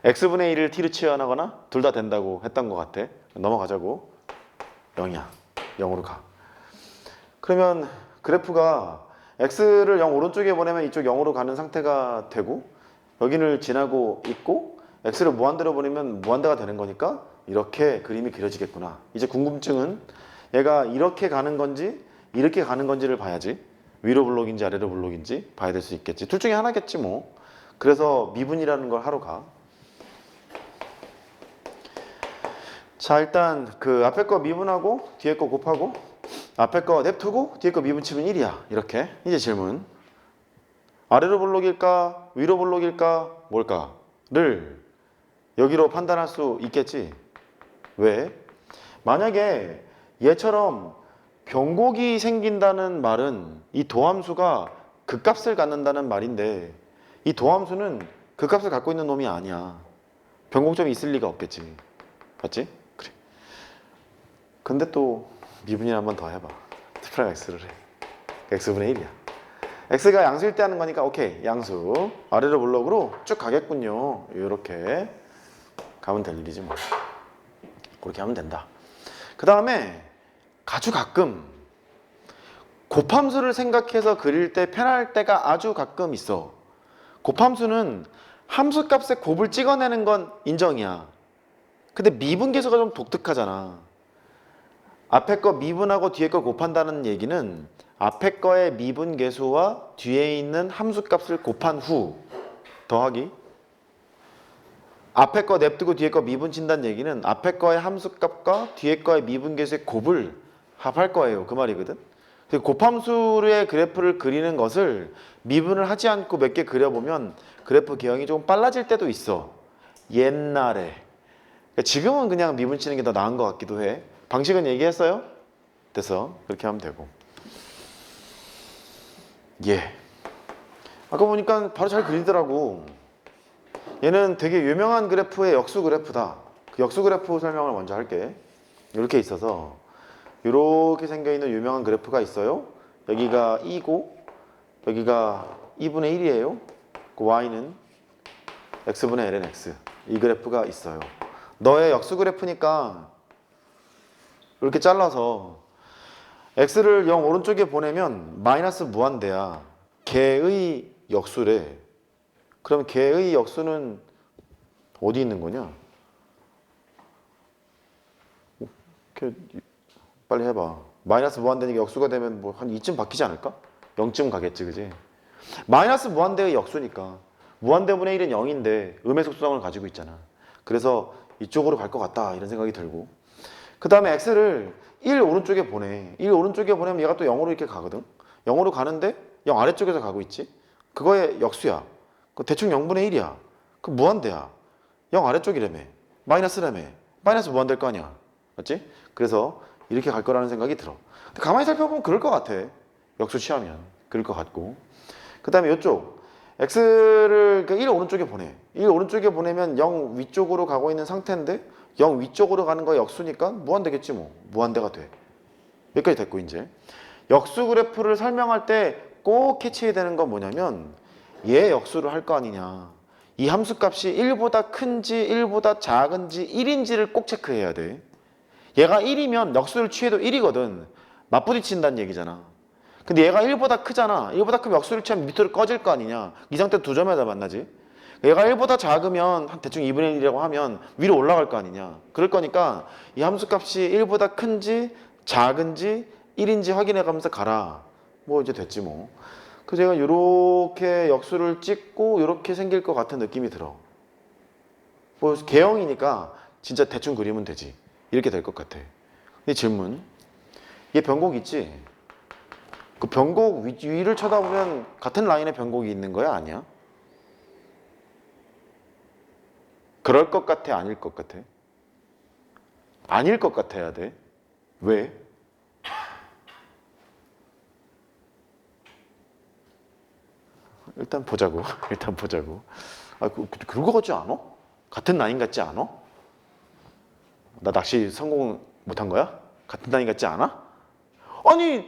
x분의 1을 t로 치환하거나 둘 다 된다고 했던 것 같아. 넘어가자고. 0이야. 0으로 가. 그러면 그래프가 x를 0 오른쪽에 보내면 이쪽 0으로 가는 상태가 되고 여기를 지나고 있고 x를 무한대로 보내면 무한대가 되는 거니까 이렇게 그림이 그려지겠구나. 이제 궁금증은 얘가 이렇게 가는 건지 이렇게 가는 건지를 봐야지. 위로 블록인지 아래로 블록인지 봐야 될 수 있겠지. 둘 중에 하나겠지 뭐. 그래서 미분이라는 걸 하러 가. 자, 일단 그 앞에 거 미분하고 뒤에 거 곱하고 앞에 거 냅두고 뒤에 거 미분 치면 1이야. 이렇게. 이제 질문. 아래로 블록일까? 위로 블록일까? 뭘까?를 여기로 판단할 수 있겠지. 왜? 만약에 얘처럼 변곡이 생긴다는 말은 이 도함수가 극값을 갖는다는 말인데 이 도함수는 극값을 갖고 있는 놈이 아니야. 변곡점이 있을 리가 없겠지. 맞지? 그래. 근데 또 미분이 한 번 더 해봐. 트프라임 x를 해. x분의 1이야. x가 양수일 때 하는 거니까 오케이. 양수. 아래로 블록으로 쭉 가겠군요. 이렇게 가면 될 일이지 뭐. 그렇게 하면 된다. 그 다음에 아주 가끔 곱함수를 생각해서 그릴 때 편할 때가 아주 가끔 있어. 곱함수는 함수값에 곱을 찍어내는 건 인정이야. 근데 미분계수가 좀 독특하잖아. 앞에 거 미분하고 뒤에 거 곱한다는 얘기는 앞에 거의 미분계수와 뒤에 있는 함수값을 곱한 후 더하기 앞에 거 냅두고 뒤에 거 미분 친다는 얘기는 앞에 거의 함수값과 뒤에 거의 미분계수의 곱을 합할 거예요. 그 말이거든. 곱함수의 그래프를 그리는 것을 미분을 하지 않고 몇 개 그려보면 그래프 개형이 조금 빨라질 때도 있어. 옛날에. 그러니까 지금은 그냥 미분 치는 게 더 나은 것 같기도 해. 방식은 얘기했어요? 됐어. 그렇게 하면 되고. 예. 아까 보니까 바로 잘 그리더라고. 얘는 되게 유명한 그래프의 역수 그래프다. 그 역수 그래프 설명을 먼저 할게. 이렇게 있어서 이렇게 생겨있는 유명한 그래프가 있어요. 여기가 2고 여기가 2분의 1이에요. 그 y는 x분의 ln x. 이 그래프가 있어요. 너의 역수 그래프니까 이렇게 잘라서 x를 0 오른쪽에 보내면 마이너스 무한대야. 걔의 역수래. 그럼 걔의 역수는 어디 있는 거냐? 빨리 해봐. 마이너스 무한대니까 역수가 되면 뭐 한 2쯤 바뀌지 않을까? 0쯤 가겠지, 그지? 마이너스 무한대의 역수니까 무한대분의 1은 0인데 음의 속성을 가지고 있잖아. 그래서 이쪽으로 갈 것 같다 이런 생각이 들고 그 다음에 x를 1 오른쪽에 보내. 1 오른쪽에 보내면 얘가 또 0으로 이렇게 가거든. 0으로 가는데 0 아래쪽에서 가고 있지. 그거의 역수야. 대충 0분의 1이야. 그 무한대야. 0 아래쪽이라며. 마이너스라며. 마이너스 무한대일 거 아니야. 맞지? 그래서 이렇게 갈 거라는 생각이 들어. 근데 가만히 살펴보면 그럴 것 같아. 역수 취하면. 그럴 것 같고. 그 다음에 이쪽. x를 1 오른쪽에 보내. 1 오른쪽에 보내면 0 위쪽으로 가고 있는 상태인데 0 위쪽으로 가는 거 역수니까 무한대겠지 뭐. 무한대가 돼. 여기까지 됐고 이제. 역수 그래프를 설명할 때 꼭 캐치해야 되는 건 뭐냐면 얘 역수를 할 거 아니냐. 이 함수값이 1보다 큰지 1보다 작은지 1인지를 꼭 체크해야 돼. 얘가 1이면 역수를 취해도 1이거든. 맞부딪힌다는 얘기잖아. 근데 얘가 1보다 크잖아. 1보다 크면 역수를 취하면 밑으로 꺼질 거 아니냐. 이 상태 두 점에다 만나지. 얘가 1보다 작으면 한 대충 2분의 1이라고 하면 위로 올라갈 거 아니냐. 그럴 거니까 이 함수값이 1보다 큰지 작은지 1인지 확인해 가면서 가라. 뭐 이제 됐지 뭐. 그래서 제가 이렇게 역수를 찍고 이렇게 생길 것 같은 느낌이 들어. 뭐 개형이니까 진짜 대충 그리면 되지. 이렇게 될 것 같아. 근데 질문. 얘 변곡 있지? 그 변곡 위를 쳐다보면 같은 라인에 변곡이 있는 거야? 아니야? 그럴 것 같아? 아닐 것 같아? 아닐 것 같아야 돼. 왜? 일단 보자고. 일단 보자고. 아, 그런 거 같지 않아? 같은 라인 같지 않아? 나 낚시 성공 못한 거야? 같은 라인 같지 않아? 아니,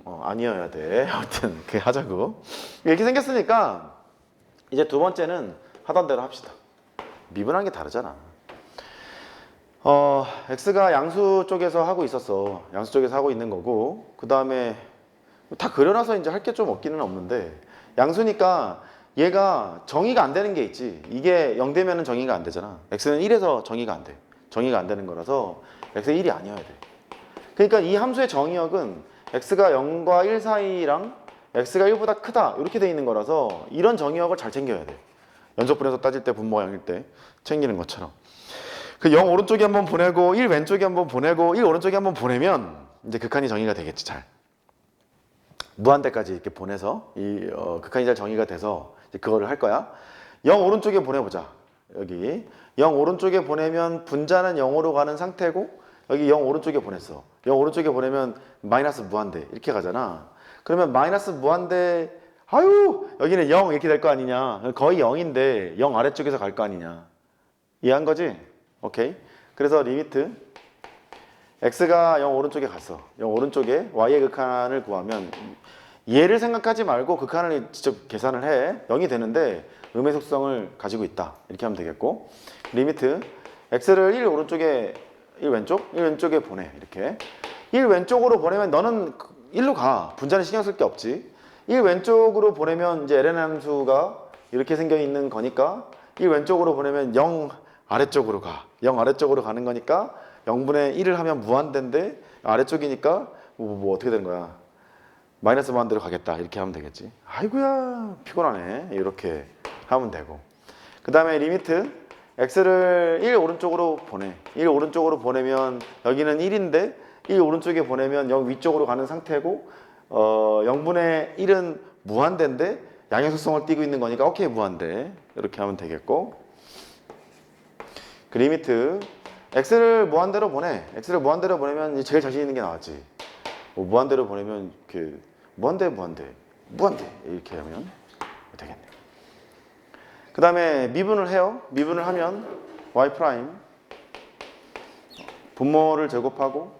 아니어야 돼. 아무튼 그렇게 하자고. 이렇게 생겼으니까 이제 두 번째는 하던 대로 합시다. 미분한 게 다르잖아. x가 양수 쪽에서 하고 있었어. 양수 쪽에서 하고 있는 거고, 그 다음에 다 그려놔서 이제 할 게 좀 없기는 없는데, 양수니까 얘가 정의가 안 되는 게 있지. 이게 0 되면은 정의가 안 되잖아. x는 1에서 정의가 안 돼. 정의가 안 되는 거라서 x가 1이 아니어야 돼. 그러니까 이 함수의 정의역은 x가 0과 1 사이랑 x가 1보다 크다 이렇게 돼 있는 거라서 이런 정의역을 잘 챙겨야 돼. 연속분해서 따질 때 분모가 0일 때 챙기는 것처럼. 그 0 오른쪽에 한번 보내고 1 왼쪽에 한번 보내고 1 오른쪽에 한번 보내면 이제 극한이 정의가 되겠지. 잘 무한대까지 이렇게 보내서 이 극한이 잘 정의가 돼서 이제 그거를 할 거야. 0 오른쪽에 보내보자. 여기 0 오른쪽에 보내면 분자는 0으로 가는 상태고, 여기 0 오른쪽에 보냈어. 0 오른쪽에 보내면 마이너스 무한대 이렇게 가잖아. 그러면 마이너스 무한대, 아유 여기는 0 이렇게 될 거 아니냐. 거의 0인데 0 아래쪽에서 갈 거 아니냐. 이해한 거지? 오케이. 그래서 리미트 x가 0 오른쪽에 갔어. 0 오른쪽에 y의 극한을 구하면, 얘를 생각하지 말고 극한을 직접 계산을 해. 0이 되는데 음의 속성을 가지고 있다. 이렇게 하면 되겠고, 리미트 x를 1 오른쪽에 1 왼쪽? 1 왼쪽에 보내. 이렇게 1 왼쪽으로 보내면 너는 1로 가. 분자는 신경 쓸 게 없지. 1 왼쪽으로 보내면 이제 ln 함수가 이렇게 생겨 있는 거니까 1 왼쪽으로 보내면 0 아래쪽으로 가. 0 아래쪽으로 가는 거니까 0분의 1을 하면 무한대인데 아래쪽이니까 뭐 어떻게 되는 거야? 마이너스 무한대로 가겠다. 이렇게 하면 되겠지. 아이고야 피곤하네. 이렇게 하면 되고, 그 다음에 리미트 x를 1 오른쪽으로 보내. 1 오른쪽으로 보내면 여기는 1인데 1 오른쪽에 보내면 0 위쪽으로 가는 상태고, 0분의 1은 무한대인데 양의 속성을 띠고 있는 거니까 오케이 무한대. 이렇게 하면 되겠고, 그 리미트 x를 무한대로 보내. x를 무한대로 보내면 제일 자신 있는 게 나왔지. 뭐 무한대로 보내면 그 무한대 이렇게 하면 되겠네. 그 다음에 미분을 해요. 미분을 하면 y 프라임 분모를 제곱하고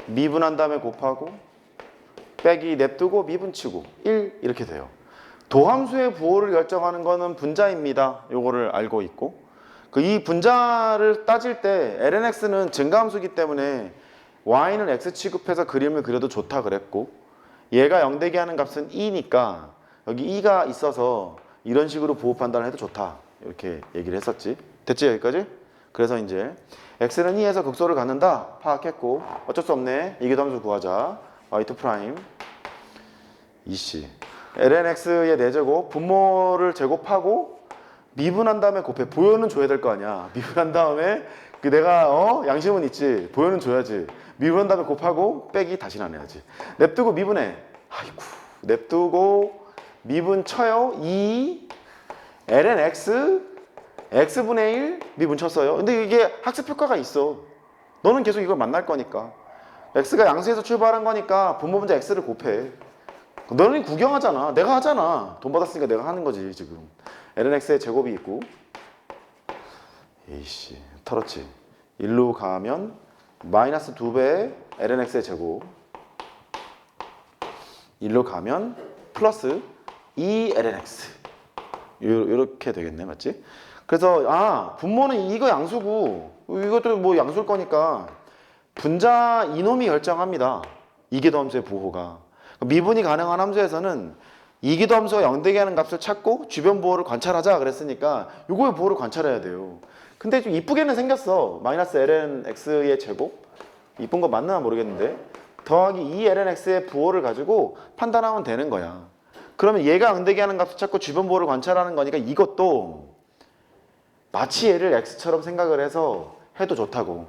미분한 다음에 곱하고 빼기 냅두고 미분치고 1 이렇게 돼요. 도함수의 부호를 결정하는 거는 분자입니다. 요거를 알고 있고, 이 분자를 따질 때 lnx는 증가함수이기 때문에 y는 x 취급해서 그림을 그려도 좋다 그랬고, 얘가 0 되게 하는 값은 2니까 여기 2가 있어서 이런 식으로 부호 판단을 해도 좋다 이렇게 얘기를 했었지. 됐지 여기까지? 그래서 이제 x는 2에서 극소를 갖는다 파악했고, 어쩔 수 없네. 이기도함수 구하자. y2 프라임 2c lnx의 4제곱 분모를 제곱하고 미분한 다음에 곱해. 보여는 줘야 될 거 아니야. 미분한 다음에 내가 양심은 있지. 보여는 줘야지. 미분한 다음에 곱하고 빼기 다시 나눠야지. 냅두고 미분해. 아이고 냅두고 미분 쳐요. 2 ln x x분의 1 미분 쳤어요. 근데 이게 학습 효과가 있어. 너는 계속 이걸 만날 거니까. x가 양수에서 출발한 거니까 분모 분자 x를 곱해. 너는 구경하잖아. 내가 하잖아. 돈 받았으니까 내가 하는 거지 지금. ln x의 제곱이 있고, 에이씨 털었지. 1로 가면 마이너스 2배의 ln x의 제곱, 1로 가면 플러스 2 ln x 이렇게 되겠네. 맞지? 그래서 분모는 이거 양수고 이것도 뭐 양수일 거니까 분자 이놈이 결정합니다. 이계도함수의 부호가. 미분이 가능한 함수에서는 이기도 함수가 0되게 하는 값을 찾고 주변 보호를 관찰하자 그랬으니까 요거의 보호를 관찰해야 돼요. 근데 좀 이쁘게는 생겼어. 마이너스 ln x의 제곱. 이쁜 거 맞나 모르겠는데 더하기 2ln x의 부호를 가지고 판단하면 되는 거야. 그러면 얘가 0되게 하는 값을 찾고 주변 보호를 관찰하는 거니까 이것도 마치 얘를 x처럼 생각을 해서 해도 좋다고.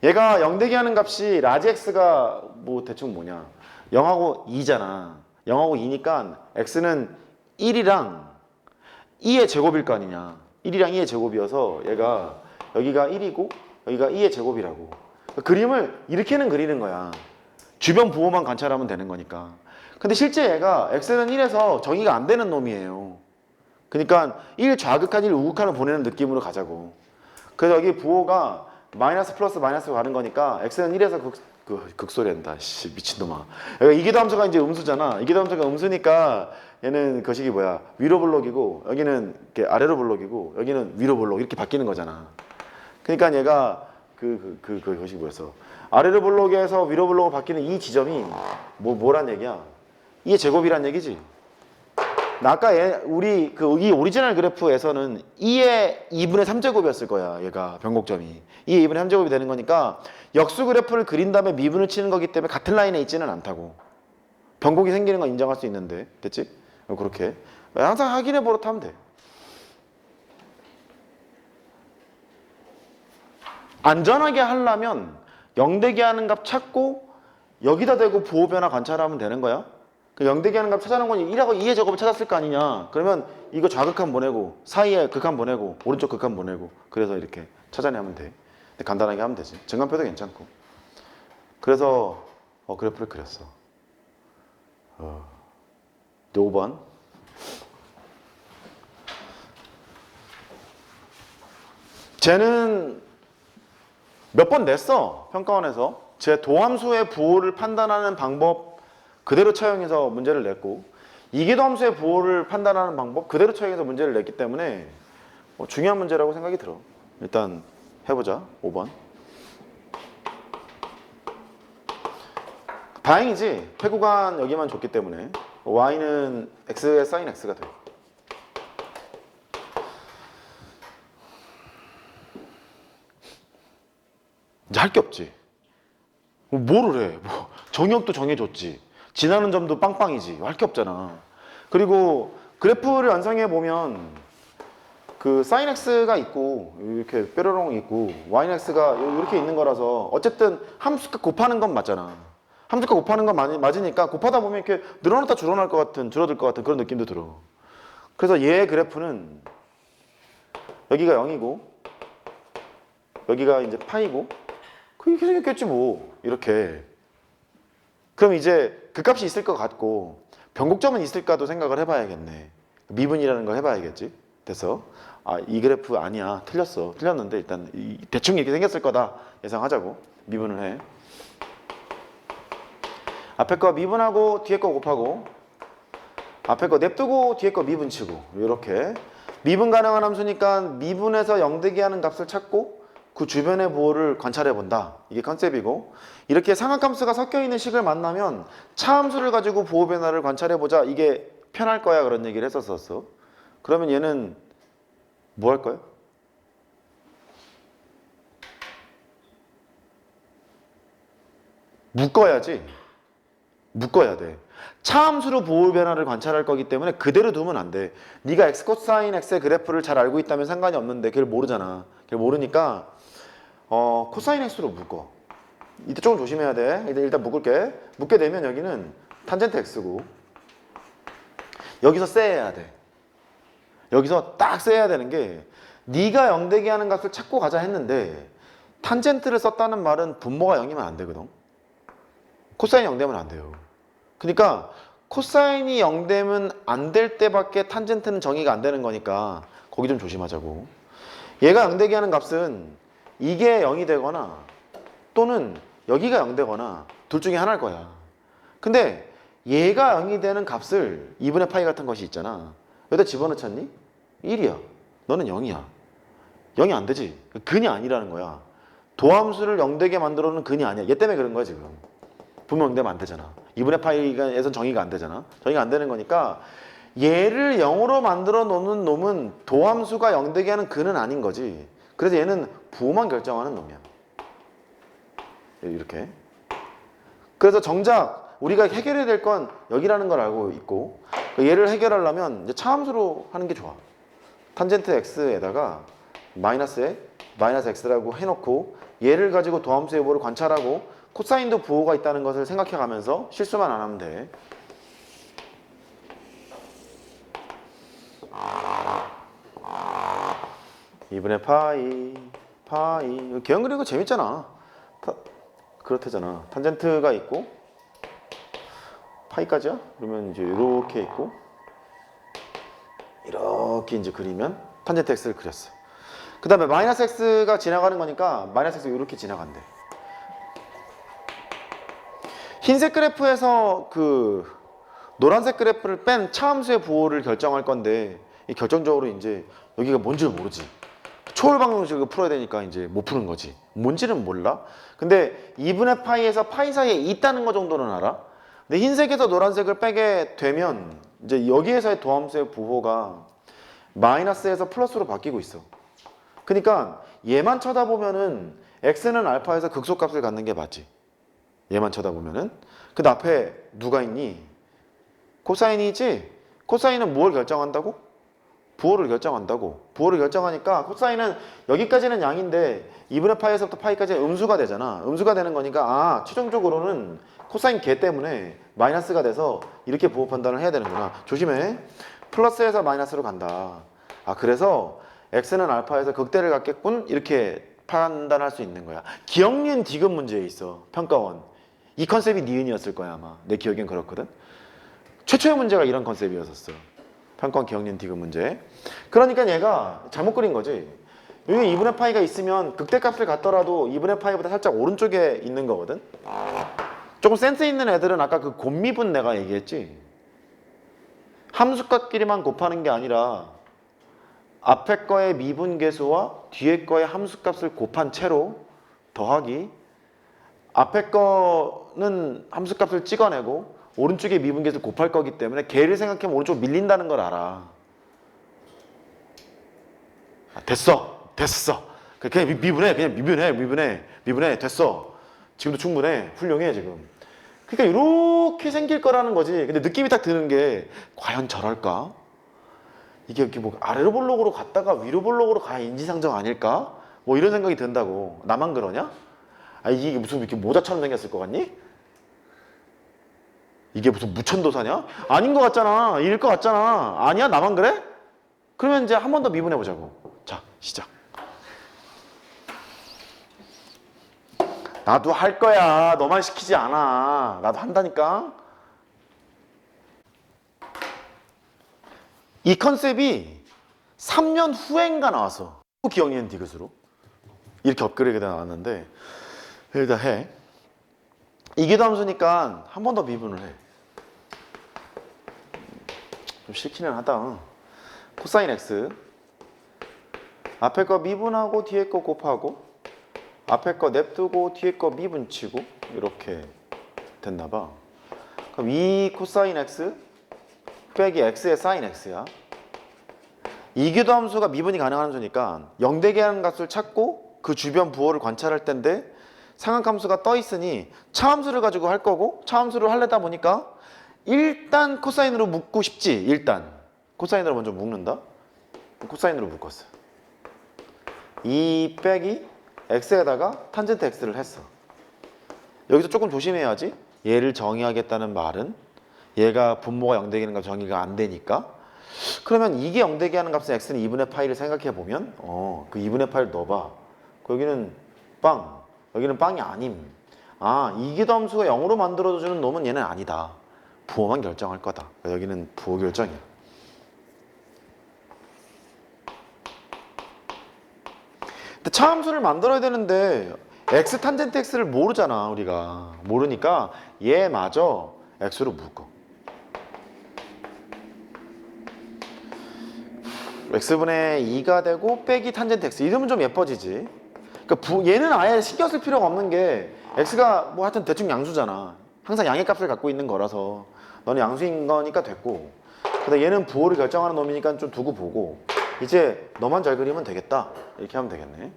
얘가 0되게 하는 값이 라지 x가 뭐 대충 뭐냐 0하고 2잖아. 0하고 2니까 x는 1이랑 2의 제곱일 거 아니냐. 1이랑 2의 제곱이어서 얘가 여기가 1이고 여기가 2의 제곱이라고. 그림을 이렇게는 그리는 거야. 주변 부호만 관찰하면 되는 거니까. 근데 실제 얘가 x는 1에서 정의가 안 되는 놈이에요. 그러니까 1 좌극한 1 우극한을 보내는 느낌으로 가자고. 그래서 여기 부호가 마이너스 플러스 마이너스로 가는 거니까 x는 1에서 극소리 한다. 씨, 미친놈아. 여기 이기도 함수가 이제 음수잖아. 이기도 함수가 음수니까 얘는 거식이 뭐야? 위로 블록이고 여기는 이렇게 아래로 블록이고 여기는 위로 블록 이렇게 바뀌는 거잖아. 그러니까 얘가 거식이 뭐였어? 아래로 블록에서 위로 블록으로 바뀌는 이 지점이 뭐란 얘기야? 2의 제곱이란 얘기지. 나 아까 우리 이 오리지널 그래프에서는 2의 2분의 3제곱이었을 거야. 얘가 변곡점이 2의 2분의 3제곱이 되는 거니까 역수 그래프를 그린 다음에 미분을 치는 거기 때문에 같은 라인에 있지는 않다고. 변곡이 생기는 건 인정할 수 있는데 됐지? 그렇게 항상 확인해 보러 하면 돼. 안전하게 하려면 0되게 하는 값 찾고 여기다 대고 부호 변화 관찰하면 되는 거야. 그 0되게 하는 값 찾아놓은 건 1하고 2의 제곱을 찾았을 거 아니냐. 그러면 이거 좌극한 보내고 사이에 극한 보내고 오른쪽 극한 보내고 그래서 이렇게 찾아내면 돼. 근데 간단하게 하면 되지. 증간표도 괜찮고. 그래서 그래프를 그렸어. 5번. 쟤는 몇 번 냈어. 평가원에서. 제 도함수의 부호를 판단하는 방법 그대로 차용해서 문제를 냈고 이기도 함수의 부호를 판단하는 방법 그대로 차용해서 문제를 냈기 때문에 중요한 문제라고 생각이 들어. 일단 해보자. 5번. 다행이지. 회구간 여기만 줬기 때문에 y는 x의 sin x가 돼. 이제 할 게 없지. 뭐를 해. 정의역도 정해줬지. 지나는 점도 빵빵이지. 할 게 없잖아. 그리고 그래프를 완성해 보면 그 sin x가 있고 이렇게 뾰로롱 있고 y x가 이렇게 있는 거라서 어쨌든 함수값 곱하는 건 맞잖아. 함수값 곱하는 건 맞으니까 곱하다 보면 이렇게 늘어났다 줄어날 것 같은 줄어들 것 같은 그런 느낌도 들어. 그래서 얘의 그래프는 여기가 0이고 여기가 이제 파이고 그렇게 생겼겠지 뭐. 이렇게. 그럼 이제 그 값이 있을 것 같고 변곡점은 있을까도 생각을 해봐야겠네. 미분이라는 걸 해봐야겠지. 됐어. 이 그래프 아니야. 틀렸어. 틀렸는데 일단 대충 이렇게 생겼을 거다 예상하자고. 미분을 해. 앞에 거 미분하고 뒤에 거 곱하고 앞에 거 냅두고 뒤에 거 미분 치고 이렇게. 미분 가능한 함수니까 미분에서 0되게 하는 값을 찾고 그 주변의 부호를 관찰해 본다. 이게 컨셉이고 이렇게 상악함수가 섞여있는 식을 만나면 차함수를 가지고 부호 변화를 관찰해 보자. 이게 편할 거야 그런 얘기를 했었어. 그러면 얘는 뭐 할 거야? 묶어야지. 묶어야 돼. 차함수로 부호 변화를 관찰할 거기 때문에 그대로 두면 안 돼. 네가 x 코사인 x의 그래프를 잘 알고 있다면 상관이 없는데 걔를 모르잖아. 걔를 모르니까 코사인 x로 묶어. 이때 조금 조심해야 돼. 일단 묶을게. 묶게 되면 여기는 탄젠트 x고 여기서 쎄해야 돼. 여기서 딱 쎄해야 되는 게 네가 0되게 하는 값을 찾고 가자 했는데 탄젠트를 썼다는 말은 분모가 0이면 안 되거든. 코사인이 0 되면 안 돼요. 그러니까 코사인이 0 되면 안 될 때밖에 탄젠트는 정의가 안 되는 거니까 거기 좀 조심하자고. 얘가 0 되게 하는 값은 이게 0이 되거나 또는 여기가 0 되거나 둘 중에 하나일 거야. 근데 얘가 0이 되는 값을 2분의 파이 같은 것이 있잖아. 여기다 집어넣잖니? 1이야. 너는 0이야. 0이 안 되지. 근이 아니라는 거야. 도함수를 0 되게 만들어 놓은 근이 아니야. 얘 때문에 그런 거야 지금. 분명 0 되면 안 되잖아. 2분의 파이에선 정의가 안 되잖아. 정의가 안 되는 거니까 얘를 0으로 만들어 놓는 놈은 도함수가 0 되게 하는 근은 아닌 거지. 그래서 얘는 부호만 결정하는 놈이야. 이렇게. 그래서 정작 우리가 해결해야 될 건 여기라는 걸 알고 있고, 얘를 해결하려면 이제 차함수로 하는 게 좋아. 탄젠트 x에다가 마이너스 x라고 해놓고 얘를 가지고 도함수 여부를 관찰하고 코사인도 부호가 있다는 것을 생각해 가면서 실수만 안 하면 돼. 이분의 파이 기억 그리고 재밌잖아. 그렇대잖아. 탄젠트가 있고 파이까지야? 그러면 이제 이렇게 있고 이렇게 이제 그리면 탄젠트 x를 그렸어. 그 다음에 마이너스 x가 지나가는 거니까 마이너스 x가 이렇게 지나간대. 흰색 그래프에서 그 노란색 그래프를 뺀 차함수의 부호를 결정할 건데, 이 결정적으로 이제 여기가 뭔지를 모르지. 초월 방정식을 풀어야 되니까 이제 못 푸는 거지. 뭔지는 몰라. 근데 2분의 파이에서 파이 사이에 있다는 거 정도는 알아. 근데 흰색에서 노란색을 빼게 되면 이제 여기에서의 도함수의 부호가 마이너스에서 플러스로 바뀌고 있어. 그러니까 얘만 쳐다보면은 x는 알파에서 극소값을 갖는 게 맞지. 얘만 쳐다보면은. 근데 앞에 누가 있니? 코사인이지? 코사인은 뭘 결정한다고? 부호를 결정한다고. 부호를 결정하니까 코사인은 여기까지는 양인데 2분의 파이에서부터 파이까지는 음수가 되잖아. 음수가 되는 거니까 최종적으로는 코사인 개 때문에 마이너스가 돼서 이렇게 부호 판단을 해야 되는구나. 조심해. 플러스에서 마이너스로 간다. 그래서 x는 알파에서 극대를 갖겠군, 이렇게 판단할 수 있는 거야. 기억니은 디귿 문제에 있어. 평가원. 이 컨셉이 니은이었을 거야 아마. 내 기억엔 그렇거든. 최초의 문제가 이런 컨셉이었었어. 평가원 기억니은 디귿 문제. 그러니까 얘가 잘못 그린 거지. 여기 2분의 파이가 있으면 극대값을 갖더라도 2분의 파이보다 살짝 오른쪽에 있는 거거든. 조금 센스 있는 애들은 아까 그 곱미분 내가 얘기했지. 함수값끼리만 곱하는 게 아니라 앞에 거의 미분계수와 뒤에 거의 함수값을 곱한 채로 더하기, 앞에 거는 함수값을 찍어내고 오른쪽에 미분계수 곱할 거기 때문에 걔를 생각하면 오른쪽 밀린다는 걸 알아. 됐어. 그냥 미분해. 됐어. 지금도 충분해. 훌륭해 지금. 그러니까 이렇게 생길 거라는 거지. 근데 느낌이 딱 드는 게 과연 저럴까? 이게 이렇게 뭐 아래로 볼록으로 갔다가 위로 볼록으로 가야 인지상정 아닐까? 뭐 이런 생각이 든다고. 나만 그러냐? 이게 무슨 이렇게 모자처럼 생겼을 것 같니? 이게 무슨 무천도사냐? 아닌 것 같잖아. 이럴 것 같잖아. 아니야? 나만 그래? 그러면 이제 한 번 더 미분해 보자고. 자, 시작. 나도 할 거야. 너만 시키지 않아. 나도 한다니까. 이 컨셉이 3년 후엔가 나왔어. 기억니은 디귿으로. 이렇게 업그레이드가 나왔는데 일단 해. 이게 함수니까 한 번 더 미분을 해. 좀 싫기는 하다. 코사인 x. 앞에 거 미분하고 뒤에 거 곱하고 앞에 거 냅두고 뒤에 거 미분 치고 이렇게 됐나 봐. 그럼 이 코사인 x 빼기 x의 사인 x야. 이기도 함수가 미분이 가능한 함수니까 0 되게 하는 값을 찾고 그 주변 부호를 관찰할 텐데 상한함수가 떠 있으니 차함수를 가지고 할 거고, 차함수를 하려다 보니까 일단 코사인으로 묶고 싶지. 일단 코사인으로 먼저 묶는다. 코사인으로 묶었어. 2 빼기 x에다가 탄젠트 x를 했어. 여기서 조금 조심해야지. 얘를 정의하겠다는 말은 얘가 분모가 0 되게 하는 값 정의가 안 되니까. 그러면 이게 0 되게 하는 값은 x는 2분의 파이를 생각해 보면 그 2분의 파이를 넣어봐. 여기는 빵, 여기는 빵이 아님. 이기도 함수가 0으로 만들어주는 놈은 얘는 아니다. 부호만 결정할 거다. 여기는 부호 결정이야. 근데 차함수를 만들어야 되는데 x 탄젠트 x를 모르잖아. 우리가 모르니까 얘마저 x로 묶어. x분의 2가 되고 빼기 탄젠트 x. 이러면 좀 예뻐지지. 그러니까 얘는 아예 신경 쓸 필요가 없는 게 x가 뭐 하여튼 대충 양수잖아. 항상 양의 값을 갖고 있는 거라서 너는 양수인 거니까 됐고, 근데 얘는 부호를 결정하는 놈이니까 좀 두고 보고, 이제 너만 잘 그리면 되겠다 이렇게 하면 되겠네.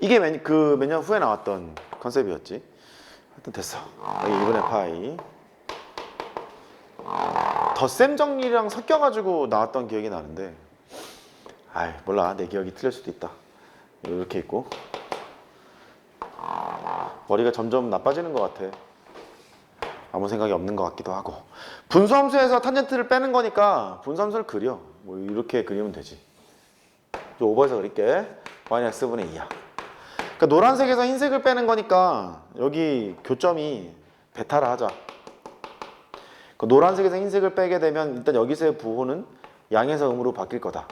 이게 몇 년 후에 나왔던 컨셉이었지. 하여튼 됐어. 여기 2분의 파이. 덧셈 정리랑 섞여가지고 나왔던 기억이 나는데, 아이 몰라, 내 기억이 틀릴 수도 있다. 이렇게 있고, 머리가 점점 나빠지는 것 같아. 아무 생각이 없는 것 같기도 하고. 분수함수에서 탄젠트를 빼는 거니까 분수함수를 그려. 뭐 이렇게 그리면 되지. 좀 오버해서 그릴게. y는 x분의 2야. 그러니까 노란색에서 흰색을 빼는 거니까 여기 교점이 베타라 하자. 그러니까 노란색에서 흰색을 빼게 되면 일단 여기서의 부호는 양에서 음으로 바뀔 거다.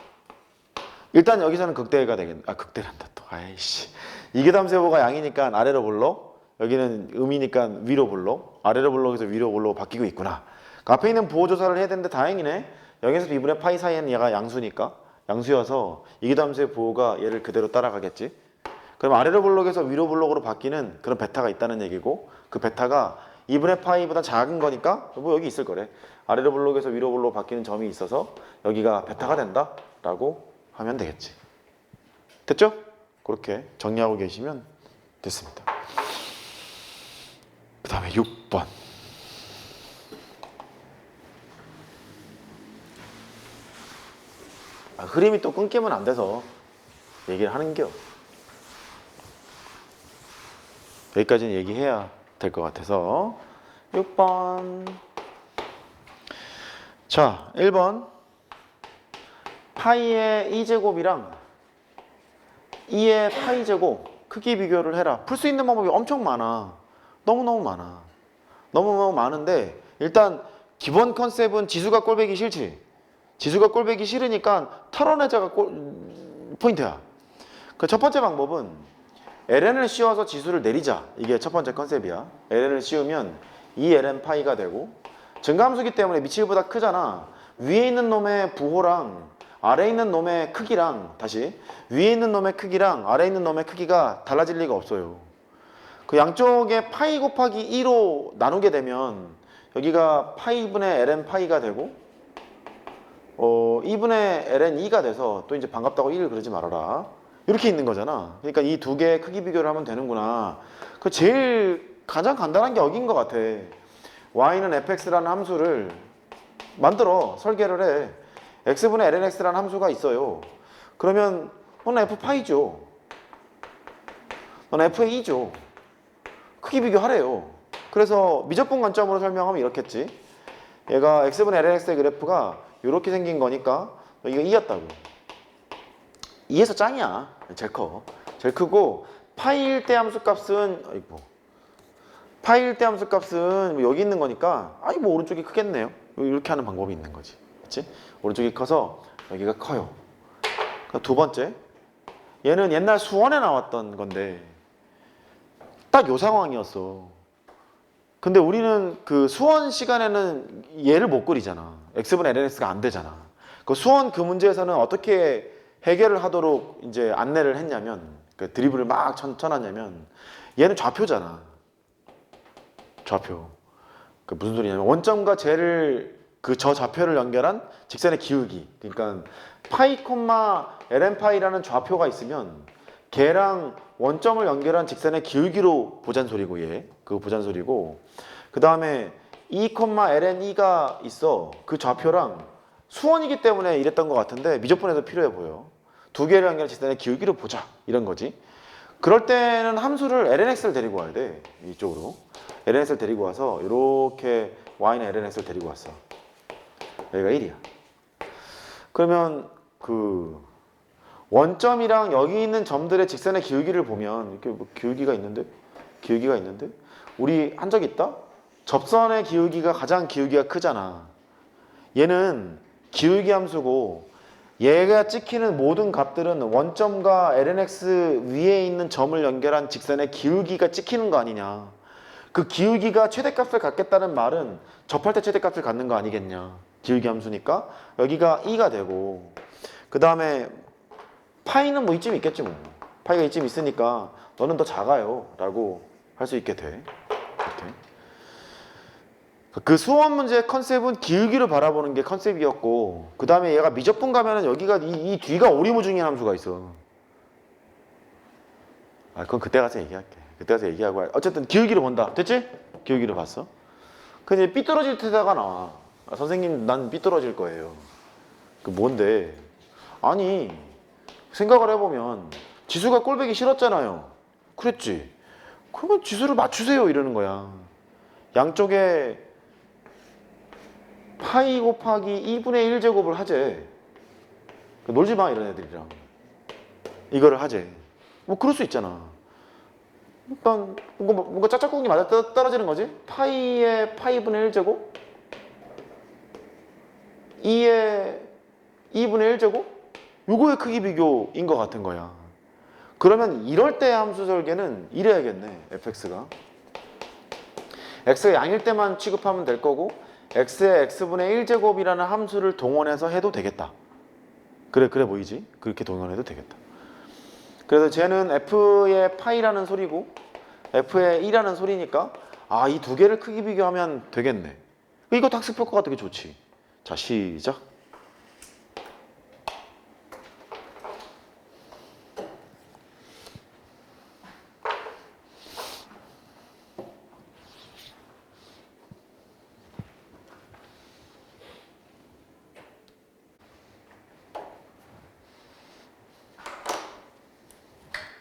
일단 여기서는 극대가 되겠네. 아, 극대란다 또. 아이씨. 이계담세호가 양이니까 아래로 불러. 여기는 음이니까 위로 불러. 아래로 불러서 위로 불러 바뀌고 있구나. 그러니까 앞에 있는 부호 조사를 해야 되는데 다행이네. 0에서 2분의 파이 사이에는 얘가 양수니까. 양수여서 이계담수의 부호가 얘를 그대로 따라가겠지. 그럼 아래로 블록에서 위로 블록으로 바뀌는 그런 베타가 있다는 얘기고, 그 베타가 2분의 파이보다 작은 거니까 뭐 여기 있을 거래. 아래로 블록에서 위로 블록 바뀌는 점이 있어서 여기가 베타가 된다 라고 하면 되겠지. 됐죠? 그렇게 정리하고 계시면 됐습니다. 그 다음에 6번. 흐름이 또 끊기면 안 돼서 얘기를 하는겨. 여기까지는 얘기해야 될 것 같아서. 6번. 자, 1번. 파이의 2제곱이랑 2의 파이 제곱 크기 비교를 해라. 풀 수 있는 방법이 엄청 많아. 너무너무 많아. 너무너무 많은데 일단 기본 컨셉은 지수가 꼴배기 싫지. 지수가 꼴배기 싫으니까 털어내자가 포인트야. 그 첫 번째 방법은 ln을 씌워서 지수를 내리자. 이게 첫 번째 컨셉이야. ln을 씌우면 2ln 파이가 되고, 증가함수기 때문에 미치기보다 크잖아. 위에 있는 놈의 부호랑 아래에 있는 놈의 크기랑, 다시 위에 있는 놈의 크기랑 아래에 있는 놈의 크기가 달라질 리가 없어요. 그 양쪽에 파이 곱하기 2로 나누게 되면 여기가 파이분의 ln 파이가 되고 2분의 ln 2가 돼서, 또 이제 반갑다고 1을 그러지 말아라. 이렇게 있는 거잖아. 그러니까 이 두 개의 크기 비교를 하면 되는구나. 그 제일 가장 간단한 게 여기인 것 같아. y는 fx라는 함수를 만들어 설계를 해. x분의 lnx라는 함수가 있어요. 그러면 너는 f파이죠. 너는 f의 2죠. 크기 비교하래요. 그래서 미적분 관점으로 설명하면 이렇겠지. 얘가 x분의 lnx의 그래프가 이렇게 생긴 거니까 이거 2였다고. 2에서 짱이야. 제일 커. 제일 크고, 파이 1대 함수 값은, 아이고, 파이 1대 함수 값은 뭐 여기 있는 거니까, 아이 뭐 오른쪽이 크겠네요. 이렇게 하는 방법이 있는 거지. 그치? 오른쪽이 커서 여기가 커요. 두 번째, 얘는 옛날 수원에 나왔던 건데 딱 요 상황이었어. 근데 우리는 그 수원 시간에는 얘를 못 그리잖아. x분의 lnx가 안 되잖아. 그 수원 그 문제에서는 어떻게 해결을 하도록 이제 안내를 했냐면, 그 드리블을 막 쳐놨냐면, 얘는 좌표잖아. 좌표. 그 무슨 소리냐면 원점과 쟤를 그 저 좌표를 연결한 직선의 기울기. 그러니까 파이, ln 파이라는 좌표가 있으면 걔랑 원점을 연결한 직선의 기울기로 보잔 소리고, 얘 그거 보잔 소리고, 그 다음에 2, ln 2가 있어. 그 좌표랑 수원이기 때문에 이랬던 것 같은데 미적분에서 필요해 보여. 두 개를 연결한 직선의 기울기로 보자, 이런 거지. 그럴 때는 함수를 lnx를 데리고 와야 돼. 이쪽으로 lnx를 데리고 와서 이렇게 y는 lnx를 데리고 왔어. 여기가 1이야. 그러면 그 원점이랑 여기 있는 점들의 직선의 기울기를 보면 이렇게 뭐 기울기가 있는데 우리 한 적 있다? 접선의 기울기가 가장 기울기가 크잖아. 얘는 기울기 함수고, 얘가 찍히는 모든 값들은 원점과 lnx 위에 있는 점을 연결한 직선의 기울기가 찍히는 거 아니냐. 그 기울기가 최대값을 갖겠다는 말은 접할 때 최대값을 갖는 거 아니겠냐. 기울기 함수니까 여기가 2가 되고, 그 다음에 파이는 뭐 이쯤 있겠지 뭐. 파이가 이쯤 있으니까 너는 더 작아요 라고 할 수 있게 돼. 이렇게. 같아. 그 수원 문제 컨셉은 기울기를 바라보는 게 컨셉이었고, 그 다음에 얘가 미적분 가면은 여기가 이 뒤가 오리무중인 함수가 있어. 아, 그건 그때 가서 얘기할게. 그때 가서 얘기하고. 어쨌든 기울기를 본다. 됐지? 기울기를 봤어. 근데 삐뚤어질 테다가 나와. 아, 선생님, 난 삐뚤어질 거예요. 그 뭔데? 아니, 생각을 해보면 지수가 꼴보기 싫었잖아요. 그랬지? 그러면 지수를 맞추세요. 이러는 거야. 양쪽에 파이 곱하기 2분의 1제곱을 하재. 놀지 마, 이런 애들이랑. 이거를 하재. 뭐 그럴 수 있잖아. 일단 뭔가 짝짝꿍이 맞아 떨어지는 거지. 파이의 파이분의 1제곱 2의 2분의 1제곱 요거의 크기 비교인 것 같은 거야. 그러면 이럴 때 함수 설계는 이래야겠네. fx가 x가 양일 때만 취급하면 될 거고 x의 x분의 1제곱이라는 함수를 동원해서 해도 되겠다. 그래 보이지? 그렇게 동원해도 되겠다. 그래서 쟤는 f의 파이라는 소리고 f의 2라는 소리니까 아, 이 두 개를 크기 비교하면 되겠네. 이거 학습 효과가 되게 좋지. 자, 시작.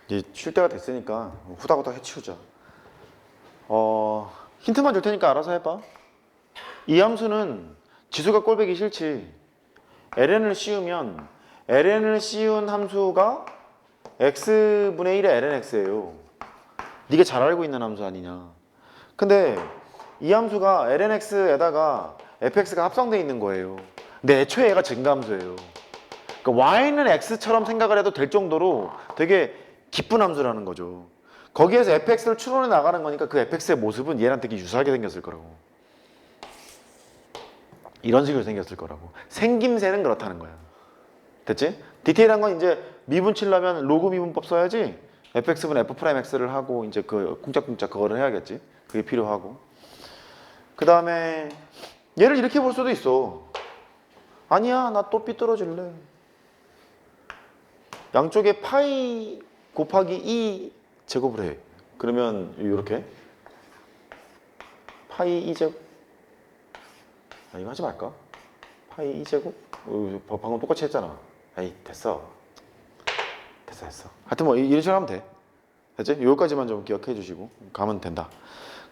이제 쉴 때가 됐으니까 후다후다 해치우자. 힌트만 줄 테니까 알아서 해봐. 이 함수는 지수가 꼴보기 싫지. ln을 씌우면 ln을 씌운 함수가 x분의 1의 lnx예요. 네가 잘 알고 있는 함수 아니냐. 근데 이 함수가 lnx에다가 fx가 합성되어 있는 거예요. 근데 애초에 얘가 증가함수예요. 그러니까 y는 x처럼 생각을 해도 될 정도로 되게 기쁜 함수라는 거죠. 거기에서 fx를 추론해 나가는 거니까 그 fx의 모습은 얘랑 되게 유사하게 생겼을 거라고. 이런 식으로 생겼을 거라고. 생김새는 그렇다는 거야. 됐지? 디테일한 건 이제 미분 치려면 로그 미분법 써야지. fx분 f'x를 하고 이제 그 쿵짝쿵짝 그거를 해야겠지. 그게 필요하고. 그 다음에 얘를 이렇게 볼 수도 있어. 아니야, 나 또 삐뚤어질래. 양쪽에 파이 곱하기 2 제곱을 해. 그러면 이렇게 파이 2제곱. 아, 이거 하지 말까? 파이 2제곱? 방금 똑같이 했잖아. 에이, 됐어. 하여튼 뭐 이런 식으로 하면 돼. 됐지? 여기까지만 좀 기억해 주시고 가면 된다.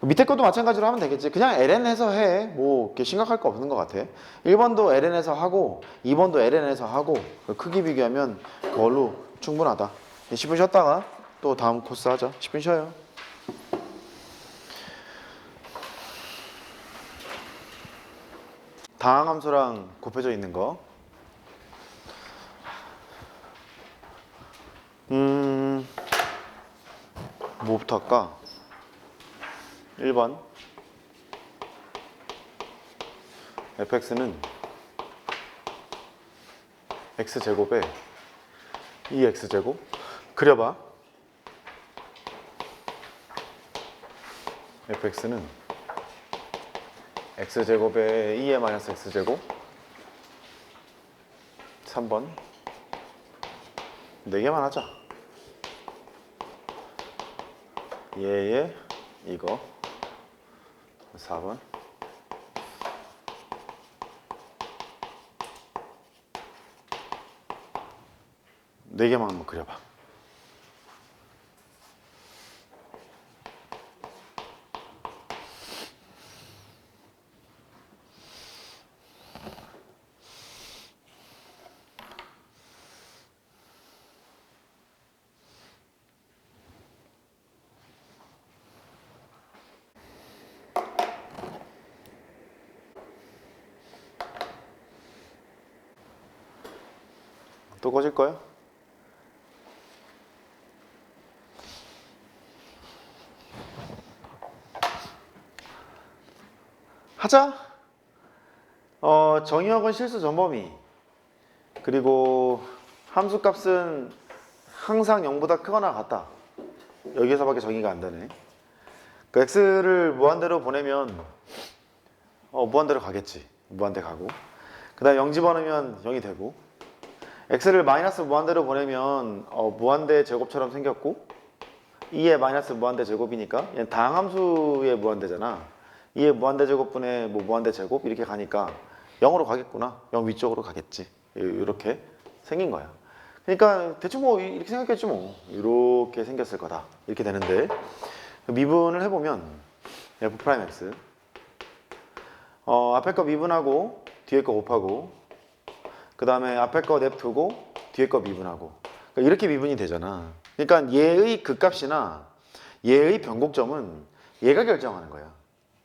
밑에 것도 마찬가지로 하면 되겠지. 그냥 ln해서 해. 뭐 이렇게 심각할 거 없는 것 같아. 1번도 ln해서 하고 2번도 ln해서 하고 크기 비교하면 그걸로 충분하다. 10분 쉬었다가 또 다음 코스 하자. 10분 쉬어요. 다항함수랑 곱해져 있는 거. 뭐부터 할까? 1번 fx는 x제곱에 2x제곱 그려봐. fx는 x제곱에 2의 마이너스 x제곱. 3번 4개만 하자. 얘에 이거. 4번 4개만 한번 그려봐. 또 꺼질 거야? 하자. 정의역은 실수 전범위. 그리고 함수값은 항상 0보다 크거나 같다. 여기에서밖에 정의가 안 되네. 그 x를 무한대로 보내면 무한대로 가겠지. 무한대 가고. 그 다음에 0 집어넣으면 0이 되고, x를 마이너스 무한대로 보내면 무한대 제곱처럼 생겼고, 2의 마이너스 무한대 제곱이니까 얘는 다항함수의 무한대잖아. 2의 무한대 제곱분의 뭐 무한대 제곱 이렇게 가니까 0으로 가겠구나. 0 위쪽으로 가겠지. 이렇게 생긴 거야. 그러니까 대충 뭐 이렇게 생각했지 뭐. 이렇게 생겼을 거다. 이렇게 되는데 미분을 해보면 f'x 앞에 거 미분하고 뒤에 거 곱하고, 그 다음에 앞에 거 냅두고 뒤에 거 미분하고, 그러니까 이렇게 미분이 되잖아. 그러니까 얘의 극값이나 얘의 변곡점은 얘가 결정하는 거야.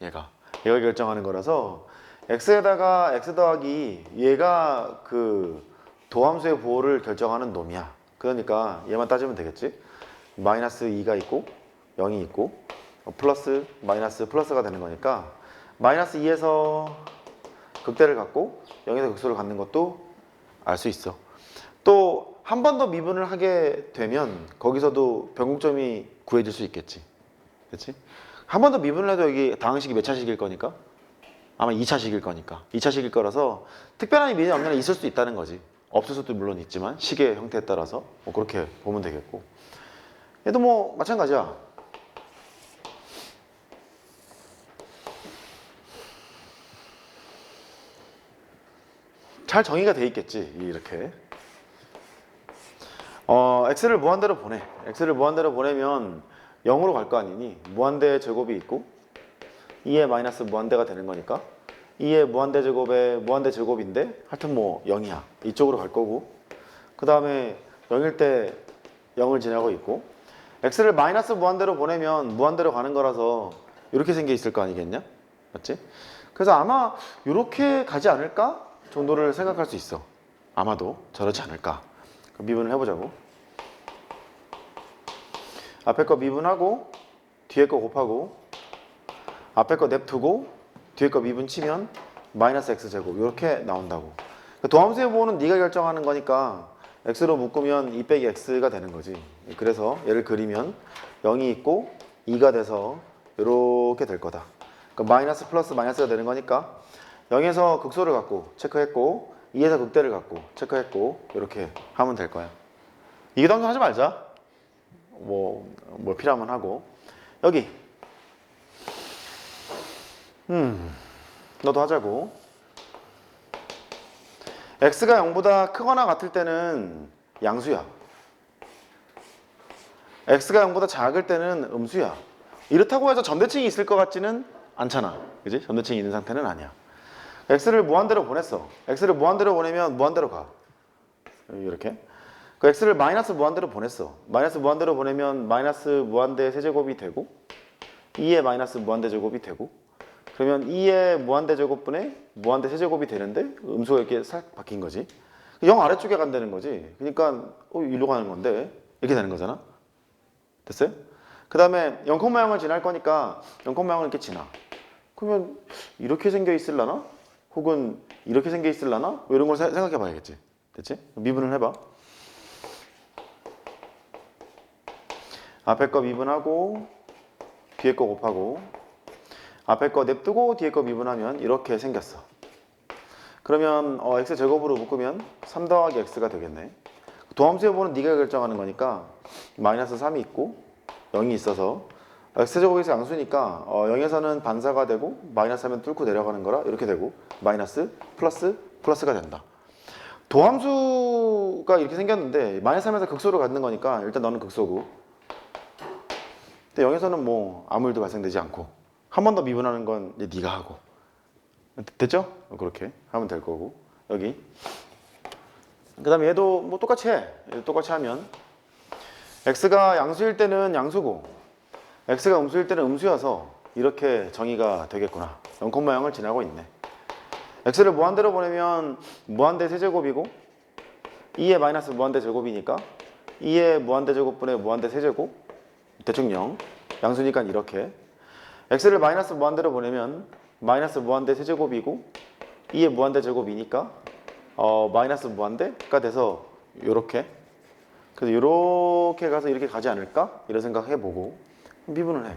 얘가 결정하는 거라서 x에다가 x 더하기 얘가 그 도함수의 부호를 결정하는 놈이야. 그러니까 얘만 따지면 되겠지. 마이너스 2가 있고 0이 있고 플러스 마이너스 플러스가 되는 거니까 마이너스 2에서 극대를 갖고 0에서 극소를 갖는 것도 알 수 있어. 또 한 번 더 미분을 하게 되면 거기서도 변곡점이 구해질 수 있겠지. 그렇지? 한 번 더 미분을 해도 여기 다항식이 몇 차식일 거니까? 아마 2차식일 거니까. 2차식일 거라서 특별한 미분이 없는 있을 수도 있다는 거지. 없을 수도 물론 있지만 식의 형태에 따라서 뭐 그렇게 보면 되겠고, 얘도 뭐 마찬가지야. 잘 정의가 돼 있겠지. 이렇게 x를 무한대로 보내. x를 무한대로 보내면 0으로 갈 거 아니니 무한대 제곱이 있고 2의 마이너스 무한대가 되는 거니까 2의 무한대 제곱의 무한대 제곱인데 하여튼 뭐 0이야. 이쪽으로 갈 거고, 그 다음에 0일 때 0을 지나고 있고, x를 마이너스 무한대로 보내면 무한대로 가는 거라서 이렇게 생겨 있을 거 아니겠냐? 맞지? 그래서 아마 이렇게 가지 않을까 정도를 생각할 수 있어. 아마도 저렇지 않을까. 그럼 미분을 해보자고. 앞에 거 미분하고 뒤에 거 곱하고, 앞에 거 냅두고 뒤에 거 미분 치면 마이너스 x제곱 이렇게 나온다고. 도함수의 부호는 네가 결정하는 거니까 x로 묶으면 2 빼기 x가 되는 거지. 그래서 얘를 그리면 0이 있고 2가 돼서 이렇게 될 거다. 그러니까 마이너스 플러스 마이너스가 되는 거니까 0에서 극소를 갖고 체크했고 2에서 극대를 갖고 체크했고 이렇게 하면 될 거야. 이기당성 하지 말자. 뭐 필요하면 하고. 여기 너도 하자고. x가 0보다 크거나 같을 때는 양수야. x가 0보다 작을 때는 음수야. 이렇다고 해서 전대칭이 있을 것 같지는 않잖아. 그지? 전대칭이 있는 상태는 아니야. x를 무한대로 보냈어. x를 무한대로 보내면 무한대로 가. 이렇게. 그 x를 마이너스 무한대로 보냈어. 마이너스 무한대로 보내면 마이너스 무한대 세제곱이 되고 2의 마이너스 무한대 제곱이 되고, 그러면 2의 무한대 제곱분의 무한대 세제곱이 되는데 음수가 이렇게 싹 바뀐 거지. 0 아래쪽에 간다는 거지. 그러니까 일로 가는 건데 이렇게 되는 거잖아. 됐어요? 그 다음에 0,0을 지날 거니까 0,0을 이렇게 지나. 그러면 이렇게 생겨 있을라나? 혹은 이렇게 생겨 있을라나? 뭐 이런 걸 생각해 봐야겠지. 됐지? 미분을 해봐. 앞에 거 미분하고 뒤에 거 곱하고, 앞에 거 냅두고 뒤에 거 미분하면 이렇게 생겼어. 그러면 x제곱으로 묶으면 3 더하기 x가 되겠네. 도함수의 부호는 네가 결정하는 거니까 마이너스 3이 있고 0이 있어서 x제곱에서 양수니까 0에서는 반사가 되고 마이너스 하면 뚫고 내려가는 거라 이렇게 되고, 마이너스 플러스 플러스가 된다. 도함수가 이렇게 생겼는데 마이너스 하면서 극소로 갖는 거니까 일단 너는 극소고, 근데 0에서는 뭐 아무 일도 발생되지 않고 한 번 더 미분하는 건 이제 네가 하고. 됐죠? 그렇게 하면 될 거고. 여기 그 다음에 얘도 뭐 똑같이 해. 얘도 똑같이 하면 x가 양수일 때는 양수고 x가 음수일 때는 음수여서 이렇게 정의가 되겠구나. 0,0을 지나고 있네. x를 무한대로 보내면 무한대 세제곱이고 2의 마이너스 무한대 제곱이니까 2의 무한대 제곱분의 무한대 세제곱 대충 0. 양수니까 이렇게. x를 마이너스 무한대로 보내면 마이너스 무한대 세제곱이고 2의 무한대 제곱이니까 마이너스 무한대가 돼서 요렇게. 그래서 요렇게 가서 이렇게 가지 않을까? 이런 생각 해보고 미분을 해.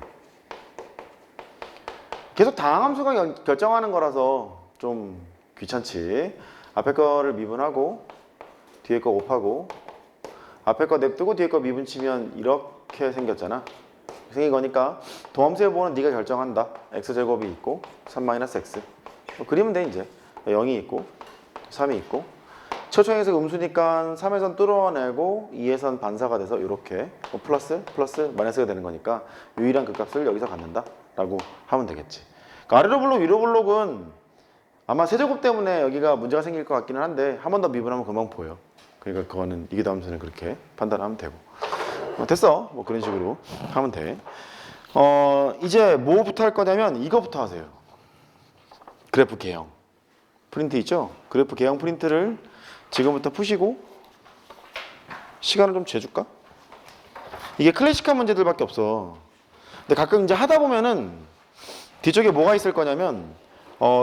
계속 다항함수가 결정하는 거라서 좀 귀찮지. 앞에 거를 미분하고 뒤에 거 곱하고 앞에 거 냅두고 뒤에 거 미분 치면 이렇게 생겼잖아. 생긴 거니까 도함수의 부호는 네가 결정한다. x제곱이 있고 3-x 그리면 돼. 이제 0이 있고 3이 있고 최초행에서 음수니까 3에선 뚫어내고 2에선 반사가 돼서 이렇게 플러스 마이너스가 되는 거니까 유일한 극값을 여기서 갖는다 라고 하면 되겠지. 그러니까 아래로 블록 위로 블록은 아마 세제곱 때문에 여기가 문제가 생길 것 같기는 한데 한 번 더 미분하면 금방 보여. 그러니까 그거는 이기도함수는 그렇게 판단하면 되고. 됐어. 뭐 그런 식으로 하면 돼. 이제 뭐부터 할 거냐면 이거부터 하세요. 그래프 개형 프린트 있죠? 그래프 개형 프린트를 지금부터 푸시고 시간을 좀 재줄까? 이게 클래식한 문제들밖에 없어. 근데 가끔 이제 하다 보면은 뒤쪽에 뭐가 있을 거냐면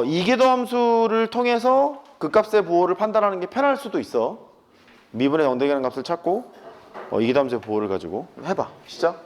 이계도함수를 통해서 극값의 부호를 판단하는 게 편할 수도 있어. 미분의 엉덩이라는 값을 찾고 이계도함수의 부호를 가지고 해봐. 시작.